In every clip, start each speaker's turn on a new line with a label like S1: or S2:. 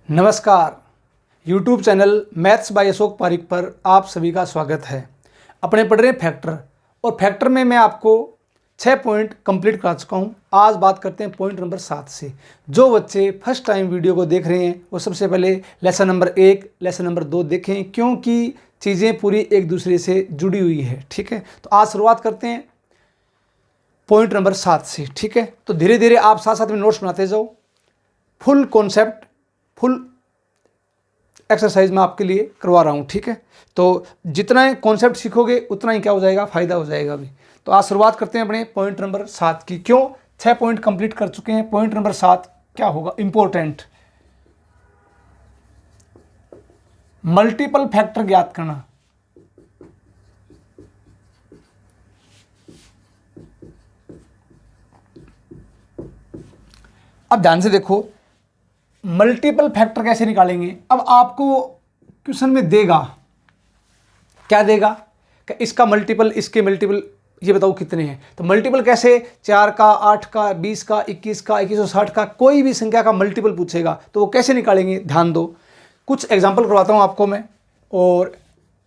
S1: नमस्कार। YouTube channel maths by Ashok Pareek पर आप सभी का स्वागत है। अपने पढ़ रहे फैक्टर और फैक्टर में मैं आपको 6 पॉइंट कंप्लीट करा चुका हूँ। आज बात करते हैं पॉइंट नंबर 7 से। जो बच्चे फर्स्ट टाइम वीडियो को देख रहे हैं वो सबसे पहले लेसन नंबर 1, लेसन नंबर 2 देखें, क्योंकि चीज़ें पूरी एक दूसरे से जुड़ी हुई है। ठीक है, तो आज शुरुआत करते हैं पॉइंट नंबर 7 से। ठीक है, तो धीरे धीरे आप साथ साथ में नोट्स बनाते जाओ। फुल कॉन्सेप्ट, फुल एक्सरसाइज मैं आपके लिए करवा रहा हूँ। ठीक है, तो जितना कॉन्सेप्ट सीखोगे उतना ही क्या हो जाएगा, फायदा हो जाएगा अभी। तो आज शुरुआत करते हैं अपने पॉइंट नंबर 7 की। क्यों 6 पॉइंट कंप्लीट कर चुके हैं, पॉइंट नंबर 7 क्या होगा, इंपॉर्टेंट। मल्टीपल फैक्टर ज्ञात करना। अब ध्यान से देखो, मल्टीपल फैक्टर कैसे निकालेंगे। अब आपको क्वेश्चन में देगा, क्या देगा कि इसका मल्टीपल, इसके मल्टीपल, ये बताओ कितने हैं। तो मल्टीपल कैसे, 4 का, 8 का, 20 का, 21 का, 2160 का, कोई भी संख्या का मल्टीपल पूछेगा तो वो कैसे निकालेंगे। ध्यान दो, कुछ एग्जाम्पल करवाता हूँ आपको मैं। और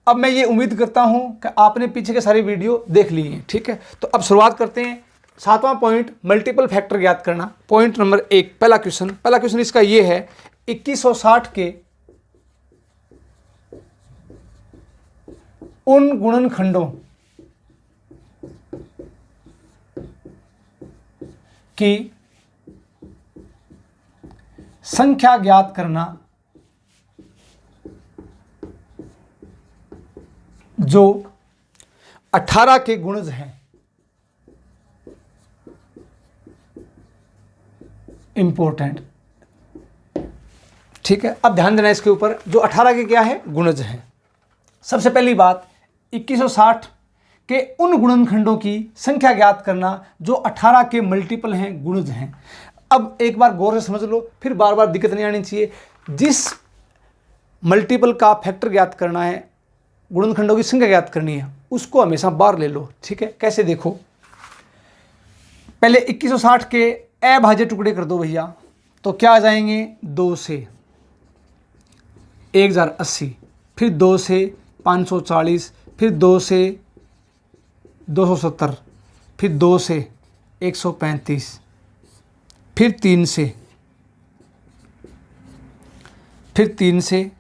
S1: अब मैं ये उम्मीद करता हूँ कि आपने पीछे के सारे वीडियो देख लिए हैं। ठीक है, तो अब शुरुआत करते हैं। 7वां पॉइंट, मल्टीपल फैक्टर ज्ञात करना। पॉइंट नंबर 1, पहला क्वेश्चन इसका ये है, 2160 के उन गुणनखंडों की संख्या ज्ञात करना जो 18 के गुणज हैं। इंपॉर्टेंट। ठीक है, अब ध्यान देना इसके ऊपर, जो 18 के क्या है, गुणज हैं। सबसे पहली बात, 2160 के उन गुणनखंडों की संख्या ज्ञात करना जो 18 के मल्टीपल हैं, गुणज हैं। अब एक बार गौर से समझ लो, फिर बार बार दिक्कत नहीं आनी चाहिए। जिस मल्टीपल का फैक्टर ज्ञात करना है, गुणनखंडों की संख्या ज्ञात करनी है, उसको हमेशा बार ले लो। ठीक है, कैसे देखो, पहले 2160 के अभाज्य टुकड़े कर दो भैया, तो क्या आ जाएंगे, 2 से 1080, फिर 2 से 540, फिर 2 से 270, फिर 2 से 135, फिर 3 से, फिर 3 से,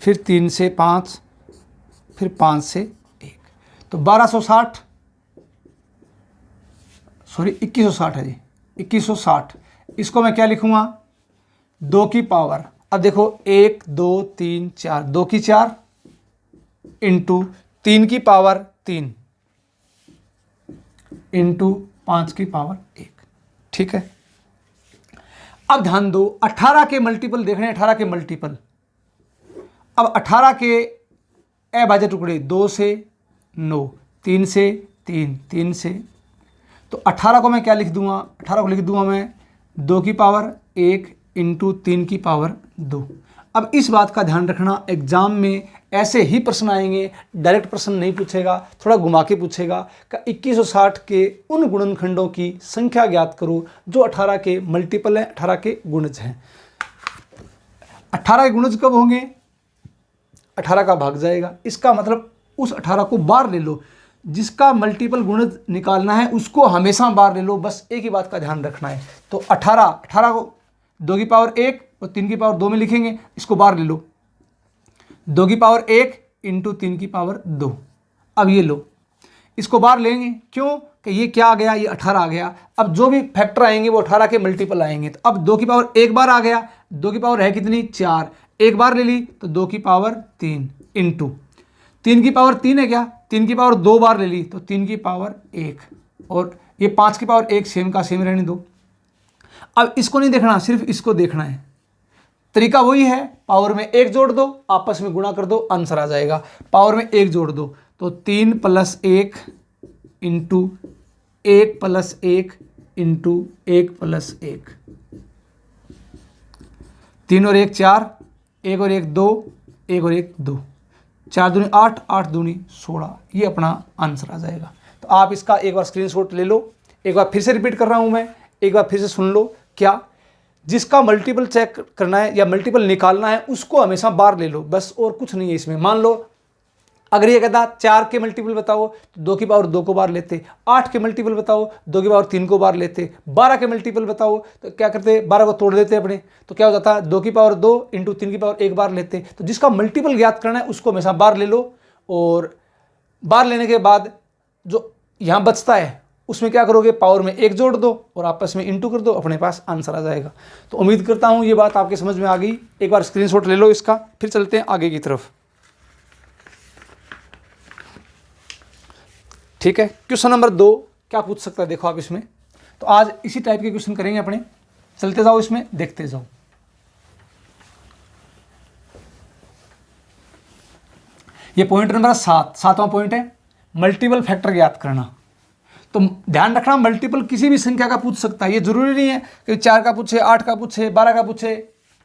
S1: फिर 3 से 5, फिर 5 से 1, तो 1260, सॉरी 2160 है जी, 2160। इसको मैं क्या लिखूंगा, 2 की पावर, अब देखो 1 2 3 4, 2 की 4 इंटू 3 की पावर 3 इंटू 5 की पावर 1। ठीक है, अब ध्यान दो, 18 के मल्टीपल देख रहे हैं, 18 के मल्टीपल। अब 18 के अभाज्य टुकड़े, 2 से 9, 3 से 3, 3 से, तो 18 को मैं क्या लिख दूंगा, 18 को लिख दूंगा मैं 2 की पावर 1 इंटू 3 की पावर 2। अब इस बात का ध्यान रखना, एग्जाम में ऐसे ही प्रश्न आएंगे, डायरेक्ट प्रश्न नहीं पूछेगा, थोड़ा घुमा के पूछेगा कि 2160 के उन गुणनखंडों की संख्या ज्ञात करो जो 18 के मल्टीपल है, 18 के गुणज हैं। 18 के गुणज कब होंगे, 18 का भाग जाएगा, इसका मतलब उस 18 को बाहर ले लो। जिसका मल्टीपल गुणज निकालना है उसको हमेशा बाहर ले लो, बस एक ही बात का ध्यान रखना है। तो 18 को 2 की पावर 1 और 3 की पावर 2 में लिखेंगे, इसको बाहर ले लो, 2 की पावर 1 इंटू 3 की पावर 2। अब ये लो, इसको बाहर लेंगे, क्यों कि ये क्या आ गया, ये 18 आ गया। अब जो भी फैक्टर आएंगे वो 18 के मल्टीपल आएंगे। तो अब 2 की पावर 1 बार आ गया, 2 की पावर है कितनी, 4, एक बार ले ली तो 2 की पावर 3 इंटू 3 की पावर 3 है क्या, 3 की पावर 2 बार ले ली तो 3 की पावर 1, और ये 5 की पावर 1 सेम का सेम रहने दो। अब इसको नहीं देखना, सिर्फ इसको देखना है। तरीका वही है, पावर में 1 जोड़ दो, आपस में गुणा कर दो, आंसर आ जाएगा। पावर में 1 जोड़ दो तो 3 + 1 इंटू 1 + 1 इंटू 1 + 1, 3 और 1 4, 1 और 1 2, 1 और 1 2, 4 दूनी 8, 8 दूनी 16, ये अपना आंसर आ जाएगा। तो आप इसका एक बार स्क्रीनशॉट ले लो, एक बार फिर से रिपीट कर रहा हूँ मैं, एक बार फिर से सुन लो। क्या, जिसका मल्टीपल चेक करना है या मल्टीपल निकालना है उसको हमेशा बार ले लो, बस और कुछ नहीं है इसमें। मान लो अगर ये कहता 4 के मल्टीपल बताओ तो 2 की पावर 2 को बार लेते, 8 के मल्टीपल बताओ 2 की पावर 3 को बार लेते, 12 के मल्टीपल बताओ तो क्या करते, 12 को तोड़ देते अपने, तो क्या हो जाता 2 की पावर 2 इंटू 3 की पावर 1 बार लेते। तो जिसका मल्टीपल ज्ञात करना है उसको हमेशा बार ले लो, और बार लेने के बाद जो यहाँ बचता है उसमें क्या करोगे, पावर में 1 जोड़ दो और आपस में इंटू कर दो, अपने पास आंसर आ जाएगा। तो उम्मीद करता हूँ ये बात आपके समझ में आ गई। एक बार स्क्रीनशॉट ले लो इसका, फिर चलते हैं आगे की तरफ। ठीक है, क्वेश्चन नंबर 2 क्या पूछ सकता है देखो आप इसमें। तो आज इसी टाइप के क्वेश्चन करेंगे अपने, चलते जाओ इसमें, देखते जाओ। ये पॉइंट नंबर 7वां पॉइंट है मल्टीपल फैक्टर ज्ञात करना। तो ध्यान रखना, मल्टीपल किसी भी संख्या का पूछ सकता है, ये जरूरी नहीं है कि 4 का पूछे, 8 का पूछे, 12 का पूछे,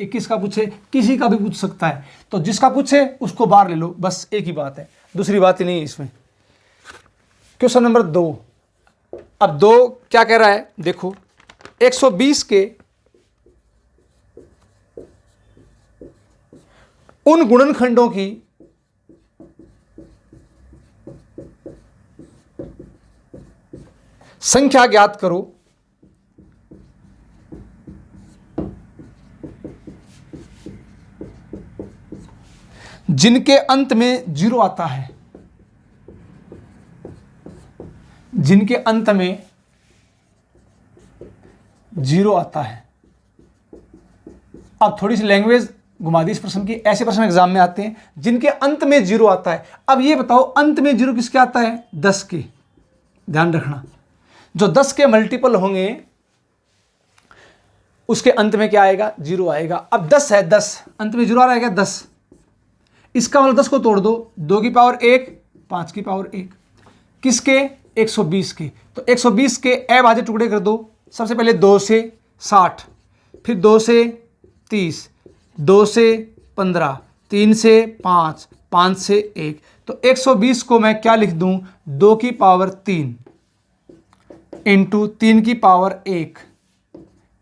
S1: 21 का पूछे, किसी का भी पूछ सकता है। तो जिसका पूछे उसको बार ले लो, बस एक ही बात है, दूसरी बात ही नहीं है इसमें। क्वेश्चन नंबर 2, अब 2 क्या कह रहा है देखो, 120 के उन गुणनखंडों की संख्या ज्ञात करो जिनके अंत में 0 आता है, जिनके अंत में 0 आता है। अब थोड़ी सी लैंग्वेज घुमा दी इस प्रश्न की, ऐसे प्रश्न एग्जाम में आते हैं जिनके अंत में 0 आता है। अब ये बताओ अंत में 0 किसके आता है, 10 के। ध्यान रखना, जो 10 के मल्टीपल होंगे उसके अंत में क्या आएगा, 0 आएगा। अब 10 है, 10 अंत में 0 आ रहा है क्या, 10, इसका मतलब 10 को तोड़ दो, 2 की पावर 1, 5 की पावर 1, किसके, 120 के। तो 120 के अभाज्य टुकड़े कर दो, सबसे पहले 2 से 60, फिर 2 से 30, 2 से 15, 3 से 5, 5 से 1। तो 120 को मैं क्या लिख दूं, 2 की पावर 3 इंटू 3 की पावर 1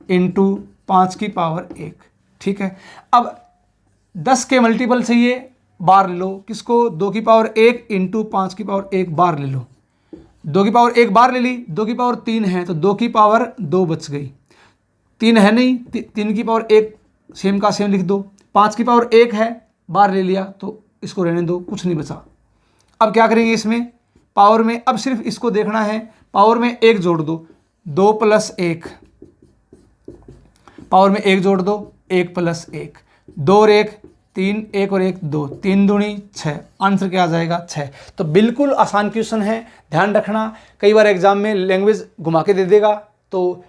S1: इंटू 5 की पावर 1। ठीक है, अब 10 के मल्टीपल से ये बार ले लो, किसको, 2 की पावर 1 इंटू 5 की पावर 1 बार ले लो। 2 की पावर 1 बार ले ली, 2 की पावर 3 है तो 2 की पावर 2 बच गई, 3 है नहीं, 3 की पावर 1 सेम का सेम लिख दो, 5 की पावर 1 है बार ले लिया तो इसको रहने दो, कुछ नहीं बचा। अब क्या करेंगे इसमें, पावर में अब सिर्फ इसको देखना है, पावर में 1 जोड़ दो, 2 + 1, पावर में 1 जोड़ दो, 1 + 1, 2 और 1 3, 1 और 1 2, 3 दूनी 6, आंसर क्या आ जाएगा, 6। तो बिल्कुल आसान क्वेश्चन है, ध्यान रखना, कई बार एग्जाम में लैंग्वेज घुमा के दे देगा। तो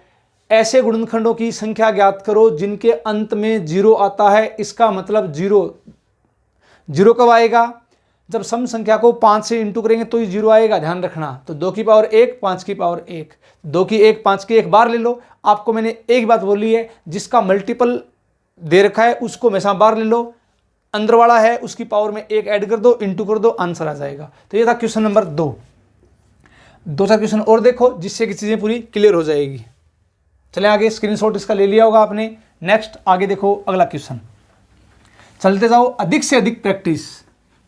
S1: ऐसे गुणनखंडों की संख्या ज्ञात करो जिनके अंत में 0 आता है, इसका मतलब 0 कब आएगा, जब सम संख्या को 5 से इंटू करेंगे तो ही 0 आएगा, ध्यान रखना। तो 2 की पावर 1, 5 की पावर 1, 2 की 1, 5 की 1 बार ले लो। आपको मैंने एक बात बोली है, जिसका मल्टीपल दे रखा है उसको हमेशा बार ले लो, अंदर वाला है उसकी पावर में 1 ऐड कर दो, इंटू कर दो, आंसर आ जाएगा। तो ये था क्वेश्चन नंबर 2। 2 क्वेश्चन और देखो जिससे कि चीज़ें पूरी क्लियर हो जाएगी। चले आगे, स्क्रीनशॉट इसका ले लिया होगा आपने। नेक्स्ट आगे देखो अगला क्वेश्चन, चलते जाओ। अधिक से अधिक प्रैक्टिस,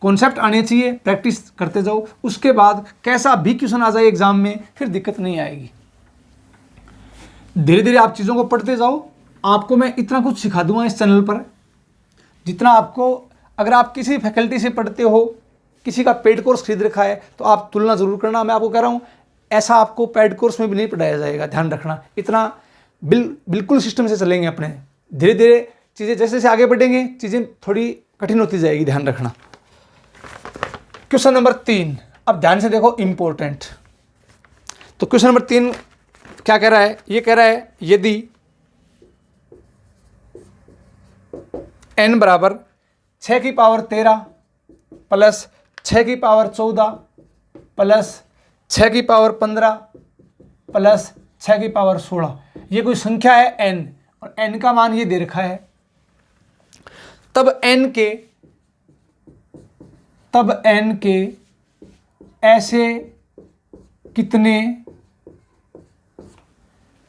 S1: कॉन्सेप्ट आने चाहिए, प्रैक्टिस करते जाओ, उसके बाद कैसा भी क्वेश्चन आ जाए एग्जाम में फिर दिक्कत नहीं आएगी। धीरे धीरे आप चीज़ों को पढ़ते जाओ, आपको मैं इतना कुछ सिखा दूंगा इस चैनल पर जितना आपको, अगर आप किसी फैकल्टी से पढ़ते हो, किसी का पेड कोर्स खरीद रखा है तो आप तुलना ज़रूर करना। मैं आपको कह रहा हूँ ऐसा आपको पेड कोर्स में भी नहीं पढ़ाया जाएगा, ध्यान रखना। इतना बिल्कुल सिस्टम से चलेंगे अपने, धीरे धीरे चीज़ें जैसे जैसे आगे बढ़ेंगे चीज़ें थोड़ी कठिन होती जाएगी, ध्यान रखना। क्वेश्चन नंबर 3, अब ध्यान से देखो, इंपॉर्टेंट। तो क्वेश्चन नंबर 3 क्या कह रहा है, ये कह रहा है यदि n बराबर 6 की पावर 13 प्लस 6 की पावर 14 प्लस 6 की पावर 15 प्लस 6 की पावर 16, ये कोई संख्या है n और n का मान ये दे रखा है, तब n के ऐसे कितने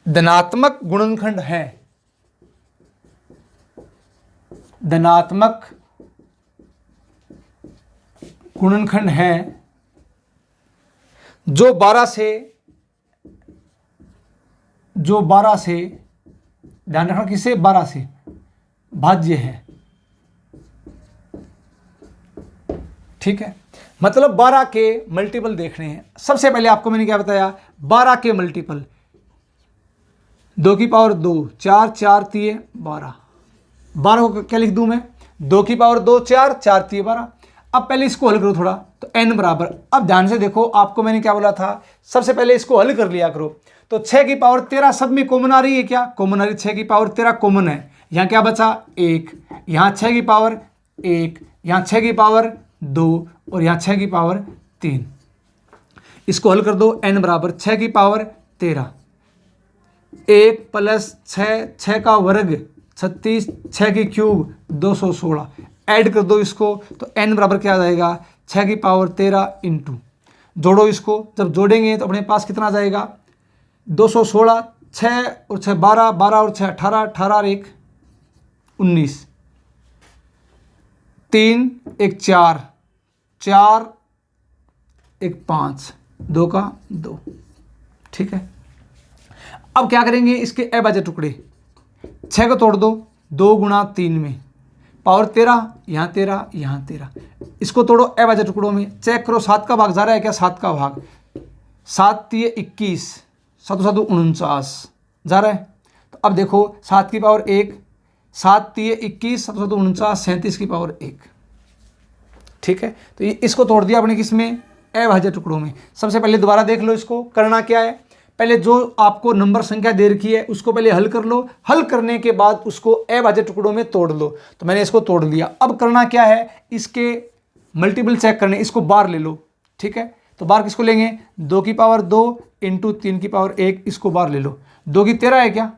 S1: धनात्मक गुणनखंड हैं। धनात्मक गुणनखंड हैं जो 12 से ध्यान रखना किससे 12 से भाज्य है। ठीक है, मतलब 12 के मल्टीपल देखने हैं। सबसे पहले आपको मैंने क्या बताया, 12 के मल्टीपल 2 की पावर 2 4 4 3 12। 12 को क्या लिख दूं मैं, 2 की पावर 2 4 4 3 12। अब पहले इसको हल करो थोड़ा, तो n बराबर, अब ध्यान से देखो आपको मैंने क्या बोला था, सबसे पहले इसको हल कर लिया करो। तो 6 की पावर 13 सब में कॉमन आ रही है, क्या कॉमन आ रही है, 6 की पावर 13 कॉमन है। यहाँ क्या बचा 1, यहाँ 6 की पावर 1, यहाँ 6 की पावर 2 और यहाँ 6 की पावर 3। इसको हल कर दो, n बराबर 6 की पावर 13 1 प्लस 6 का वर्ग 36 6 की क्यूब 216। ऐड कर दो इसको, तो n बराबर क्या आ जाएगा 6 की पावर 13 इंटू, जोड़ो इसको, जब जोड़ेंगे तो अपने पास कितना आ जाएगा 216, 6 और 6 12, 12 और 6 18, 18 और 1 19, 3 1 4, 4 1 5, 2 का 2। ठीक है, अब क्या करेंगे, इसके अभाज्य टुकड़े, 6 को तोड़ दो, 2 गुणा 3 में पावर 13, यहाँ 13 यहाँ 13, इसको तोड़ो अभाज्य टुकड़ों में, चेक करो 7 का भाग जा रहा है क्या, 7 का भाग, 7 3 21, 7 7 49 जा रहा है। तो अब देखो 7 की पावर 1, 7 3 21, 7 7 49, 37 की पावर 1। ठीक है, तो ये इसको तोड़ दिया अपने किसमें, अभाज्य टुकड़ों में। सबसे पहले दोबारा देख लो, इसको करना क्या है, पहले जो आपको नंबर संख्या दे रखी है उसको पहले हल कर लो, हल करने के बाद उसको अभाज्य टुकड़ों में तोड़ लो। तो मैंने इसको तोड़ लिया, अब करना क्या है, इसके मल्टीपल चेक करने, इसको बार ले लो। ठीक है, तो बार किसको लेंगे, 2 की पावर 2 इंटू 3 की पावर 1, इसको बार ले लो। 2 की 13 है क्या,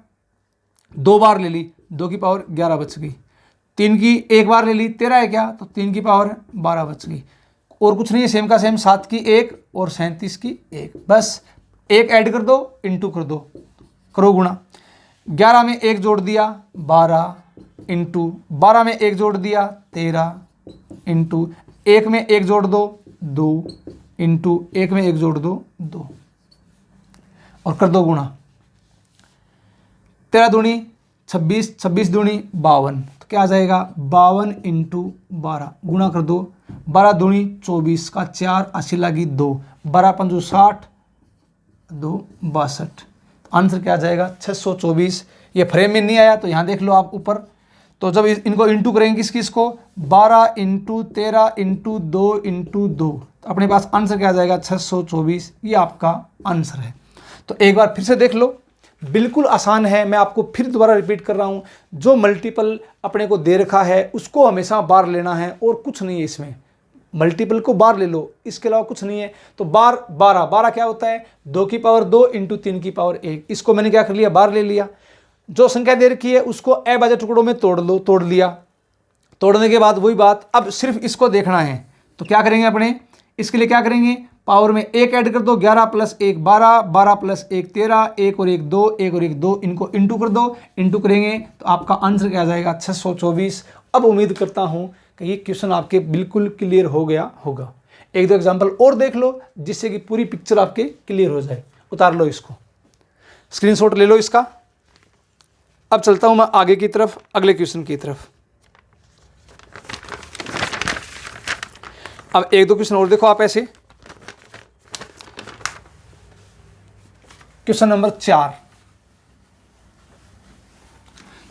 S1: 2 बार ले ली, 2 की पावर 11 बच गई। 3 की 1 बार ले ली, 13 है क्या, तो 3 की पावर 12 बच गई। और कुछ नहीं है, सेम का सेम, 7 की 1 और 37 की 1, बस 1 ऐड कर दो, इंटू कर दो, करो गुणा। 11 में 1 जोड़ दिया 12 इंटू 12 में 1 जोड़ दिया 13 इंटू 1 में 1 जोड़ दो 2 इंटू 1 में 1 जोड़ दो 2 और कर दो गुणा। 13 दूनी 26, 26 दूनी 52, तो क्या आ जाएगा 52 इंटू 12, गुणा कर दो। 12 दूनी 24 का 4, 80 लगी 2, 12 पंजू 60, 2 62, आंसर क्या आ जाएगा 624। ये फ्रेम में नहीं आया तो यहाँ देख लो आप ऊपर, तो जब इनको इंटू करेंगे किस किस को, 12 इंटू 13 इंटू 2 इंटू 2, तो अपने पास आंसर क्या आ जाएगा 624। ये आपका आंसर है। तो एक बार फिर से देख लो, बिल्कुल आसान है, मैं आपको फिर दोबारा रिपीट कर रहा हूँ, जो मल्टीपल अपने को दे रखा है उसको हमेशा बार लेना है और कुछ नहीं है इसमें, मल्टीपल को बार ले लो, इसके अलावा कुछ नहीं है। तो बार 12, 12 क्या होता है 2 की पावर 2 इंटू 3 की पावर 1, इसको मैंने क्या कर लिया बार ले लिया। जो संख्या दे रखी है उसको अभाज्य टुकड़ों में तोड़ लो, तोड़ लिया। तोड़ने के बाद वही बात, अब सिर्फ इसको देखना है, तो क्या करेंगे अपने, इसके लिए क्या करेंगे, पावर में 1 ऐड कर दो, 11 प्लस 1 12, 12 प्लस 1 13, 1 और 1 2, 1 और 1 2, इनको इंटू कर दो। इंटू करेंगे तो आपका आंसर क्या आ जाएगा 624। अब उम्मीद करता हूँ कि ये क्वेश्चन आपके बिल्कुल क्लियर हो गया होगा। एक दो एग्जाम्पल और देख लो जिससे कि पूरी पिक्चर आपके क्लियर हो जाए। उतार लो इसको, स्क्रीनशॉट ले लो इसका। अब चलता हूँ मैं आगे की तरफ, अगले क्वेश्चन की तरफ। अब एक दो क्वेश्चन और देखो आप ऐसे। क्वेश्चन नंबर 4,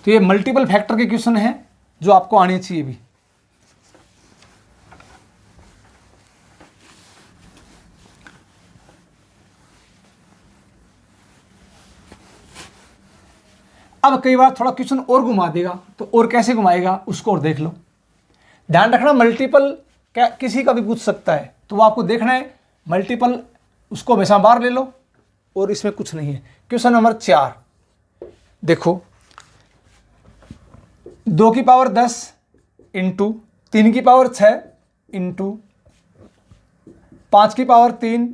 S1: तो ये मल्टीपल फैक्टर के क्वेश्चन है जो आपको आने चाहिए भी। अब कई बार थोड़ा क्वेश्चन और घुमा देगा, तो और कैसे घुमाएगा उसको और देख लो। ध्यान रखना, मल्टीपल क्या किसी का भी पूछ सकता है, तो वो आपको देखना है मल्टीपल, उसको हमेशा बार ले लो और इसमें कुछ नहीं है। क्वेश्चन नंबर 4 देखो, 2 की पावर 10 इंटू 3 की पावर 6 इंटू 5 की पावर 3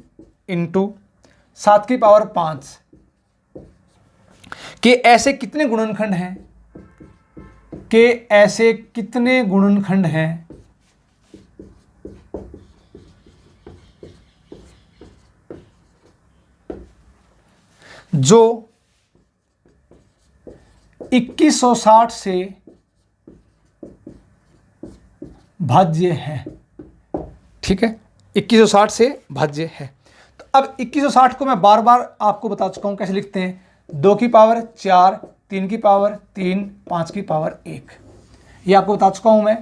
S1: इंटू 7 की पावर 5 के ऐसे कितने गुणनखंड हैं के ऐसे कितने गुणनखंड हैं जो 2160 से भाज्य है। ठीक है, 2160 से भाज्य है। तो अब 2160 को मैं बार बार आपको बता चुका हूं कैसे लिखते हैं। 2 की पावर 4, 3 की पावर 3, 5 की पावर 1, ये आपको बता चुका हूं मैं।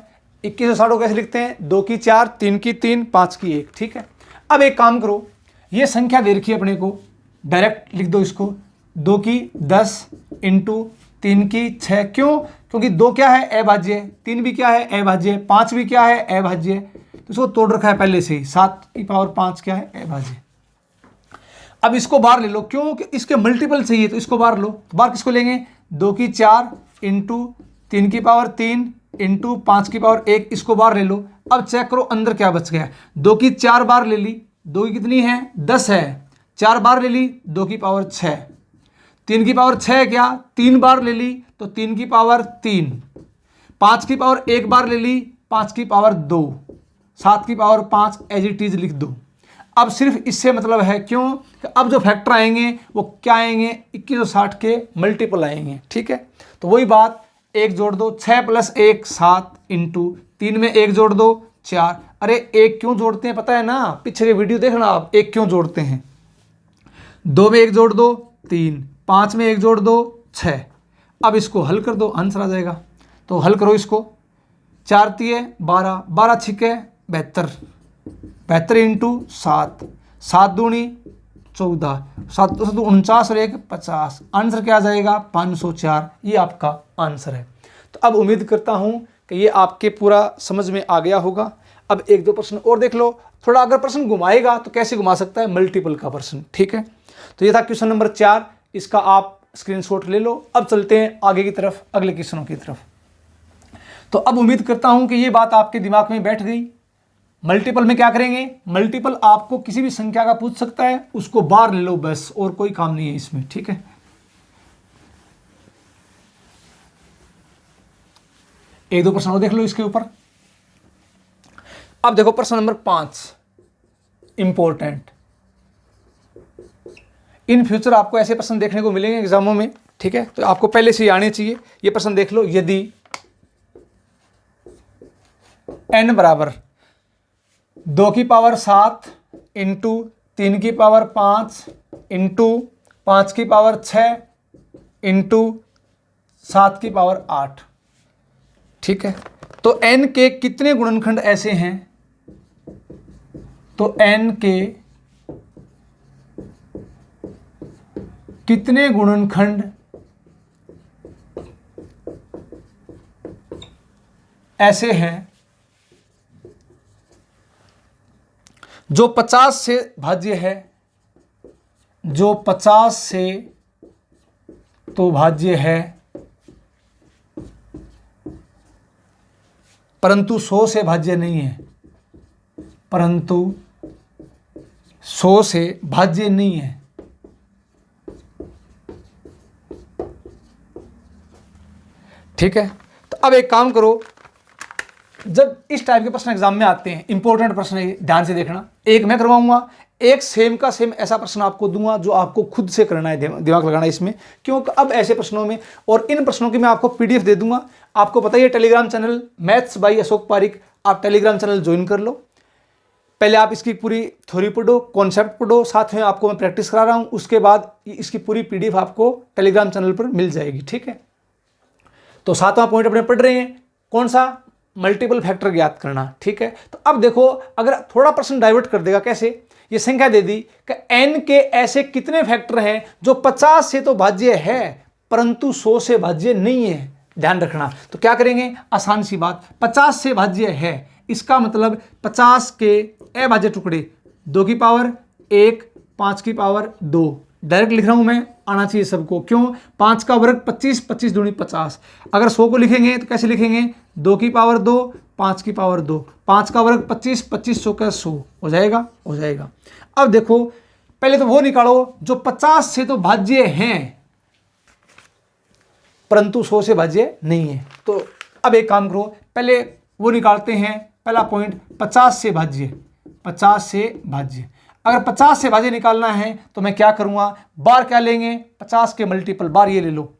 S1: 2160 को कैसे लिखते हैं, 2 की 4, 3 की 3, 5 की 1। ठीक है, अब एक काम करो, ये संख्या दे रखी है अपने को, डायरेक्ट लिख दो इसको। 2 की 10 इंटू 3 की 6। क्यों? क्योंकि 2 क्या है, अभाज्य, 3 भी क्या है, अभाज्य, 5 भी क्या है, अभाज्य, तो इसको तोड़ रखा है पहले से ही। 7 की पावर 5 क्या है, अभाज्य। अब इसको बाहर ले लो, क्यों कि इसके मल्टीपल चाहिए, तो इसको बाहर लो। तो बाहर किसको लेंगे, 2 की 4 इंटू 3 की पावर 3 इंटू 5 की पावर 1, इसको बाहर ले लो। अब चेक करो अंदर क्या बच गया। 2 की 4 बार ले ली, 2 की कितनी है, 10 है, 4 बार ले ली, 2 की पावर 6, 3 की पावर 6 है क्या, 3 बार ले ली तो 3 की पावर 3, 5 की पावर 1 बार ले ली, 5 की पावर 2, 7 की पावर 5, एज इट इज लिख दो। अब सिर्फ इससे मतलब है, क्यों कि अब जो फैक्टर आएंगे वो क्या आएंगे, 2160 के मल्टीपल आएंगे। ठीक है, तो वही बात, 1 जोड़ दो, 6 + 1 7 इंटू 3 में 1 जोड़ दो 4। अरे 1 क्यों जोड़ते हैं पता है ना, पीछे के वीडियो देखना आप, 1 क्यों जोड़ते हैं। 2 में 1 जोड़ दो 3, 5 में 1 जोड़ दो 6। अब इसको हल कर दो, आंसर आ जाएगा। तो हल करो इसको, 4 तिये 12, 12 छिके 72, 72 इंटू 7, 7 दूनी 14, 7 तो 49 और 1 50। आंसर क्या आ जाएगा, 504। ये आपका आंसर है। तो अब उम्मीद करता हूं कि ये आपके पूरा समझ में आ गया होगा। अब 1-2 प्रश्न और देख लो। थोड़ा अगर प्रश्न घुमाएगा तो कैसे घुमा सकता है, मल्टीपल का प्रश्न। ठीक है, तो ये था क्वेश्चन नंबर 4, इसका आप स्क्रीनशॉट ले लो। अब चलते हैं आगे की तरफ, अगले क्वेश्चनों की तरफ। तो अब उम्मीद करता हूं कि ये बात आपके दिमाग में बैठ गई। मल्टीपल में क्या करेंगे, मल्टीपल आपको किसी भी संख्या का पूछ सकता है, उसको बाहर ले लो बस, और कोई काम नहीं है इसमें। ठीक है, एक 2 प्रश्न और देख लो इसके ऊपर। अब देखो प्रश्न नंबर 5, इंपॉर्टेंट। इन फ्यूचर आपको ऐसे प्रश्न देखने को मिलेंगे एग्जामों में। ठीक है, तो आपको पहले से ही आने चाहिए। ये प्रश्न देख लो, यदि n बराबर 2 की पावर 7 इंटू 3 की पावर 5 इंटू 5 की पावर 6 इंटू 7 की पावर 8। ठीक है, तो n के कितने गुणनखंड ऐसे हैं, तो n के कितने गुणनखंड ऐसे हैं जो 50 से भाज्य है, जो 50 से तो भाज्य है परंतु 100 से भाज्य नहीं है, परंतु 100 से भाज्य नहीं है। ठीक है, तो अब एक काम करो, जब इस टाइप के प्रश्न एग्जाम में आते हैं, इंपॉर्टेंट प्रश्न है, ध्यान से देखना। एक मैं करवाऊंगा, एक सेम का सेम ऐसा प्रश्न आपको दूंगा जो आपको खुद से करना है, दिमाग लगाना है इसमें। क्योंकि अब ऐसे प्रश्नों में और इन प्रश्नों की मैं आपको पीडीएफ दे दूंगा। आपको पता ही है Telegram channel maths by Ashok Pareek, आप टेलीग्राम चैनल ज्वाइन कर लो। पहले आप इसकी पूरी थ्योरी पढ़ो, कॉन्सेप्ट पढ़ो, साथ में आपको मैं प्रैक्टिस करा रहा हूँ। उसके बाद इसकी पूरी पीडीएफ आपको टेलीग्राम चैनल पर मिल जाएगी। ठीक है, तो 7वां पॉइंट अपने पढ़ रहे हैं, कौन सा, मल्टीपल फैक्टर ज्ञात करना। ठीक है, तो अब देखो, अगर थोड़ा प्रश्न डाइवर्ट कर देगा, कैसे, ये संख्या दे दी कि n के ऐसे कितने फैक्टर हैं जो 50 से तो भाज्य है परंतु 100 से भाज्य नहीं है, ध्यान रखना। तो क्या करेंगे, आसान सी बात, 50 से भाज्य है, इसका मतलब 50 के अभाज्य टुकड़े, 2 की पावर 1, 5 की पावर 2, डायरेक्ट लिख रहा हूं मैं, आना चाहिए सबको। क्यों, 5 का वर्ग 25, 25 दूनी 50। अगर 100 को लिखेंगे तो कैसे लिखेंगे, 2 की पावर 2, 5 की पावर 2, 5 का वर्ग 25, 25 100 का 100 हो जाएगा, हो जाएगा। अब देखो, पहले तो वो निकालो जो 50 से तो भाज्य हैं परंतु 100 से भाज्य नहीं है। तो अब एक काम करो, पहले वो निकालते हैं, पहला पॉइंट 50 से भाज्य, 50 से भाज्य। अगर 50 से भाज्य निकालना है तो मैं क्या करूंगा, बार क्या लेंगे, 50 के मल्टीपल बार ये ले लो,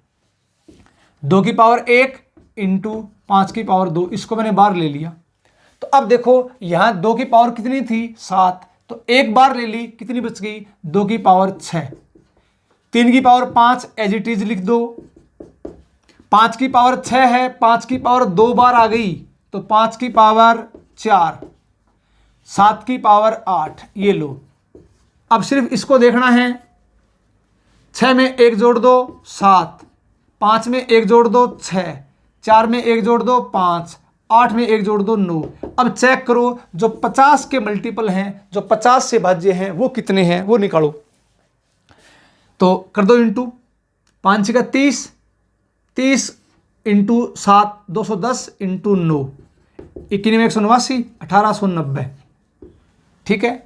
S1: 2 की पावर 1 इंटू 5 की पावर 2, इसको मैंने बार ले लिया। तो अब देखो यहां 2 की पावर कितनी थी, 7, तो एक बार ले ली, कितनी बच गई, 2 की पावर 6, 3 की पावर 5 एज इट इज लिख दो, 5 की पावर 6 है, 5 की पावर 2 बार आ गई तो 5 की पावर 4, 7 की पावर 8, ये लो। अब सिर्फ इसको देखना है, 6 में 1 जोड़ दो 7, 5 में 1 जोड़ दो 6, 4 में 1 जोड़ दो 5, 8 में 1 जोड़ दो 9। अब चेक करो जो 50 के मल्टीपल हैं, जो 50 से भाज्य हैं, वो कितने हैं वो निकालो। तो कर दो इंटू, 5 का 30, 30 इंटू 7 210 इंटू 9, 91 189 1890, ठीक है।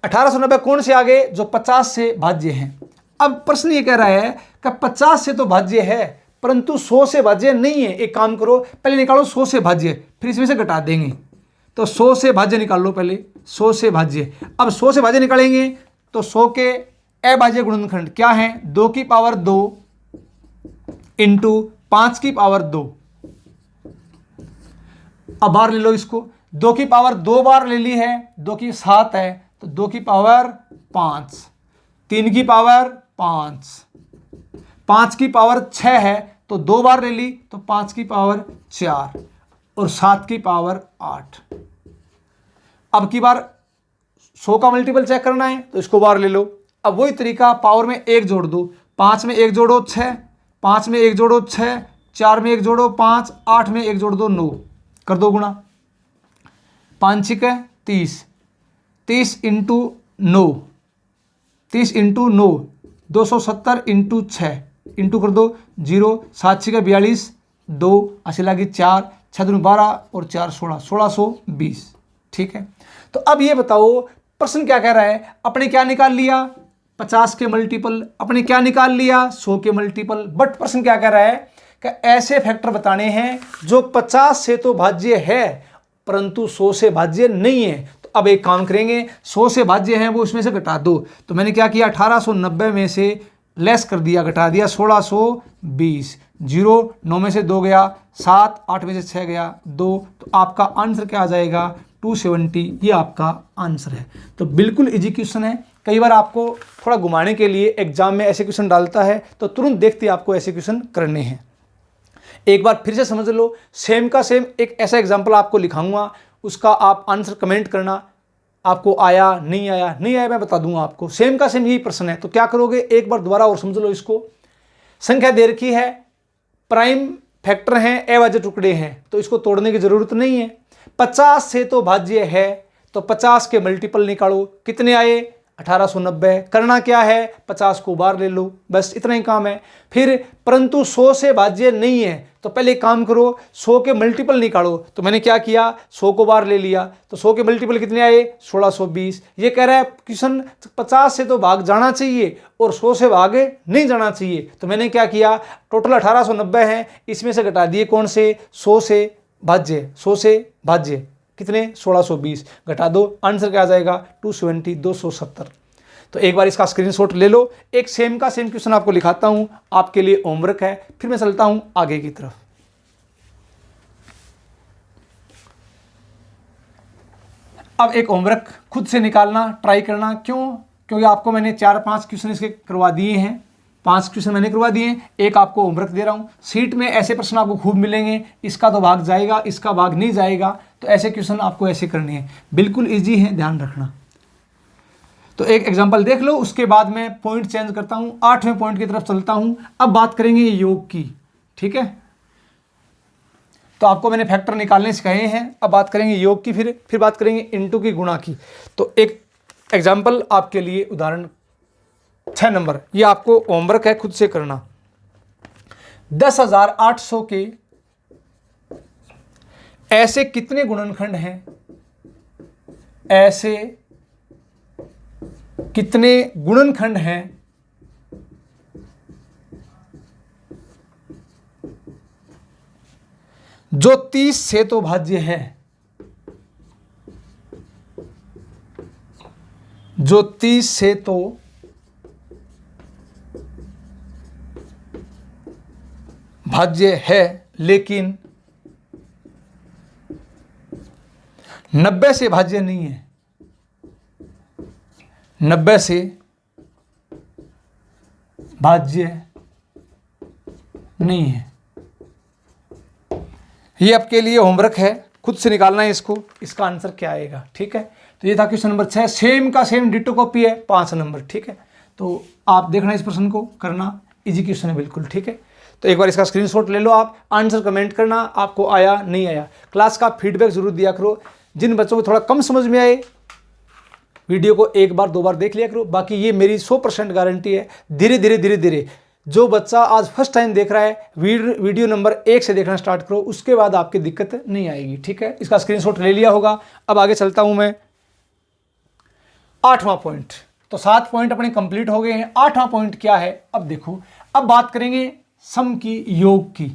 S1: 1890 कौन से आ गए, जो 50 से भाज्य हैं। अब प्रश्न ये कह रहा है कि 50 से तो भाज्य है परंतु 100 से भाज्य नहीं है। एक काम करो, पहले निकालो 100 से भाज्य, फिर इसमें से घटा देंगे। तो 100 से भाज्य निकाल लो पहले, 100 से भाज्य। अब 100 से भाज्य निकालेंगे तो 100 के अभाज्य गुणनखंड क्या है, 2 की पावर 2 इंटू 5 की पावर 2। अब बार ले लो इसको, 2 की पावर 2 बार ले ली है, 2 की 7 है तो 2 की पावर 5, 3 की पावर 5, 5 की पावर 6 है तो 2 बार ले ली तो 5 की पावर 4 और 7 की पावर 8। अब की बार 100 का मल्टीपल चेक करना है तो इसको बार ले लो। अब वही तरीका, पावर में 1 जोड़ दो, 5 में 1 जोड़ो 6, 5 में 1 जोड़ो 6, 4 में 1 जोड़ो 5, 8 में 1 जोड़ दो 9, कर दो गुणा। 5 6 30, 30 इंटू 9, 30 इंटू 9 270 इंटू 6 इंटू कर दो 0, 7 6 42, 2 अस्सी लगी 4, 6 दूनी 12 और 4 16, 1620, ठीक है। तो अब ये बताओ प्रश्न क्या कह रहा है, अपने क्या निकाल लिया 50 के मल्टीपल, अपने क्या निकाल लिया 100 के मल्टीपल, बट प्रश्न क्या कह रहा है कि ऐसे फैक्टर बताने हैं जो 50 से तो भाज्य है परंतु 100 से भाज्य नहीं है। तो अब एक काम करेंगे, 100 से भाज्य हैं वो इसमें से घटा दो। तो मैंने क्या किया, 1890 में से लेस कर दिया, घटा दिया 1620, 0 9 में से 2 गया 7, 8 में से 6 गया 2, तो आपका आंसर क्या आ जाएगा 270, ये आपका आंसर है। तो बिल्कुल इजी क्वेश्चन है। कई बार आपको थोड़ा घुमाने के लिए एग्जाम में ऐसे क्वेश्चन डालता है तो तुरंत देखते आपको ऐसे क्वेश्चन करने हैं। एक बार फिर से समझ लो, सेम का सेम एक ऐसा एग्जाम्पल आपको लिखाऊंगा, उसका आप आंसर कमेंट करना, आपको आया नहीं आया, नहीं आया मैं बता दूंगा आपको। सेम का सेम यही प्रश्न है। तो क्या करोगे, एक बार दोबारा और समझ लो इसको। संख्या दे रखी है, प्राइम फैक्टर हैं, अभाज्य टुकड़े हैं, तो इसको तोड़ने की जरूरत नहीं है। 50 से तो भाज्य है तो 50 के मल्टीपल निकालो, कितने आए 1890। करना क्या है, 50 को बार ले लो, बस इतना ही काम है। फिर परंतु 100 से भाज्य नहीं है तो पहले काम करो 100 के मल्टीपल निकालो। तो मैंने क्या किया, 100 को बार ले लिया, तो 100 के मल्टीपल कितने आए 1620। ये कह रहा है क्वेश्चन 50 से तो भाग जाना चाहिए और 100 से भाग नहीं जाना चाहिए। तो मैंने क्या किया, टोटल 1890 है, इसमें से घटा दिए कौन से, 100 से भाज्य, 100 से भाज्य कितने 1620, घटा दो, आंसर क्या आ जाएगा 270, 270। तो एक बार इसका स्क्रीनशॉट ले लो। एक सेम का सेम क्वेश्चन आपको लिखाता हूं, आपके लिए होमवर्क है, फिर मैं चलता हूं आगे की तरफ। अब एक होमवर्क खुद से निकालना ट्राई करना, क्यों, क्योंकि आपको मैंने 4-5 क्वेश्चन इसके करवा दिए हैं, 5 क्वेश्चन मैंने करवा दिए हैं, एक आपको होमवर्क दे रहा हूं। सीट में ऐसे प्रश्न आपको खूब मिलेंगे, इसका तो भाग जाएगा, इसका भाग नहीं जाएगा, तो ऐसे क्वेश्चन आपको ऐसे करने हैं, बिल्कुल इजी है, ध्यान रखना। तो एक एग्जांपल देख लो, उसके बाद मैं पॉइंट चेंज करता हूं, 8वें पॉइंट की तरफ चलता हूं। अब बात करेंगे योग की, ठीक है। तो आपको मैंने फैक्टर निकालने सिखाए हैं, अब बात करेंगे योग की, फिर बात करेंगे इनटू की, गुणा की। तो एक एग्जाम्पल आपके लिए, उदाहरण 6 नंबर, ये आपको होमवर्क है, खुद से करना। 10,800 के ऐसे कितने गुणनखंड हैं, ऐसे कितने गुणनखंड हैं जो 30 से तो भाज्य है, जो 30 से तो भाज्य है, लेकिन 90 से भाज्य नहीं है, 90 से भाज्य नहीं है। ये आपके लिए होमवर्क है, खुद से निकालना है इसको, इसका आंसर क्या आएगा। ठीक है, तो ये था क्वेश्चन नंबर 6। सेम का सेम डिटो कॉपी है, 5 नंबर। ठीक है, तो आप देखना इस प्रश्न को, करना इजी क्वेश्चन है बिल्कुल। ठीक है, तो एक बार इसका स्क्रीनशॉट ले लो, आप आंसर कमेंट करना आपको आया नहीं आया। क्लास का फीडबैक जरूर दिया करो। जिन बच्चों को थोड़ा कम समझ में आए, वीडियो को एक बार 2 बार देख लिया करो। बाकी ये मेरी 100% गारंटी है, धीरे धीरे जो बच्चा आज फर्स्ट टाइम देख रहा है, वीडियो नंबर 1 से देखना स्टार्ट करो, उसके बाद आपकी दिक्कत नहीं आएगी। ठीक है, इसका स्क्रीनशॉट ले लिया होगा। अब आगे चलता हूं मैं 8वां पॉइंट। तो 7 पॉइंट अपने कंप्लीट हो गए हैं। 8वां पॉइंट क्या है, अब देखो, अब बात करेंगे सम की, योग की।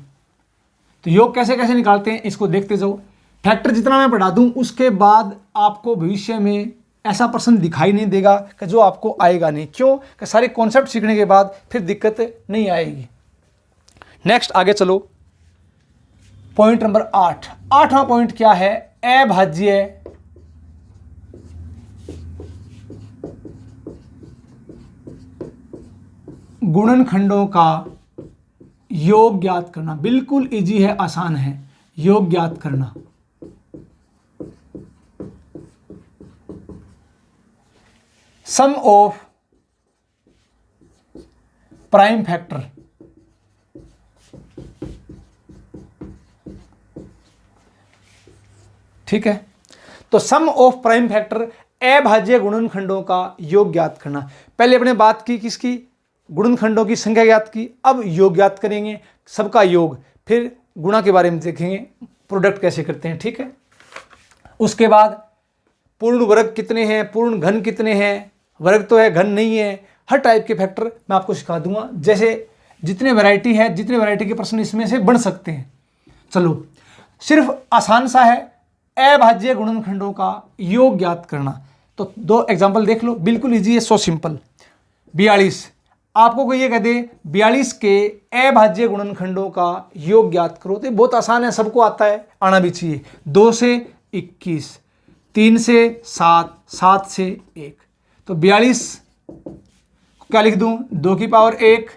S1: तो योग कैसे कैसे निकालते हैं इसको देखते जाओ। फैक्टर जितना मैं पढ़ा दूं, उसके बाद आपको भविष्य में ऐसा प्रश्न दिखाई नहीं देगा कि जो आपको आएगा नहीं। क्यों? कि सारे कॉन्सेप्ट सीखने के बाद फिर दिक्कत नहीं आएगी। नेक्स्ट आगे चलो, पॉइंट नंबर 8। 8वां पॉइंट क्या है, अभाज्य गुणनखंडों का योग ज्ञात करना। बिल्कुल इजी है, आसान है, योग ज्ञात करना। सम ऑफ प्राइम फैक्टर, ठीक है। तो सम ऑफ प्राइम फैक्टर, अभाज्य गुणनखंडों का योग ज्ञात करना। पहले अपने बात की किसकी, गुणनखंडों की संख्या ज्ञात की। अब योग ज्ञात करेंगे, सबका योग, फिर गुणा के बारे में देखेंगे, प्रोडक्ट कैसे करते हैं। ठीक है, उसके बाद पूर्ण वर्ग कितने हैं, पूर्ण घन कितने हैं, वर्ग तो है घन नहीं है, हर टाइप के फैक्टर मैं आपको सिखा दूंगा। जैसे जितने वैरायटी है, जितने वैरायटी के प्रश्न इसमें से बन सकते हैं। चलो, सिर्फ आसान सा है, अभाज्य गुणनखंडों का योग ज्ञात करना। तो 2 एग्जांपल देख लो, बिल्कुल इजी है, सो सिंपल। 42, आपको कोई ये कह दे 42 के अभाज्य गुणनखंडों का योग ज्ञात करो, तो बहुत आसान है, सबको आता है, आना भी चाहिए। 2 से 21, 3 से 7, 7 से 1। तो 42 क्या लिख दूं, 2 की पावर 1,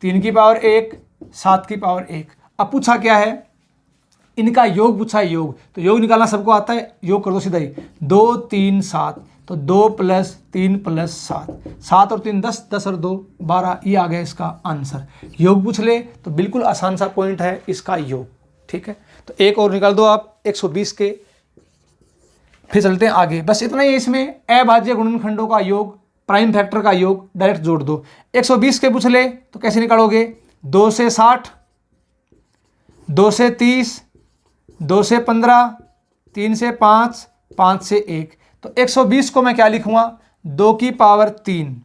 S1: 3 की पावर 1, 7 की पावर 1। अब पूछा क्या है, इनका योग पूछा है, योग। तो योग निकालना सबको आता है, योग कर दो सीधा ही। 2 3 7, तो 2 + 3 + 7, 7 और 3 10, 10 और 2 12, ये आ गया इसका आंसर। योग पूछ ले तो बिल्कुल आसान सा पॉइंट है इसका योग। ठीक है, तो एक और निकाल दो आप 120 के। फिर चलते हैं आगे, बस इतना ही इसमें। अभाज्य गुणनखंडों का योग, प्राइम फैक्टर का योग डायरेक्ट जोड़ दो। 120 के पूछ ले तो कैसे निकालोगे, 2 से 60, 2 से 30, 2 से 15, 3 से 5, 5 से 1। तो 120 को मैं क्या लिखूंगा, 2 की पावर 3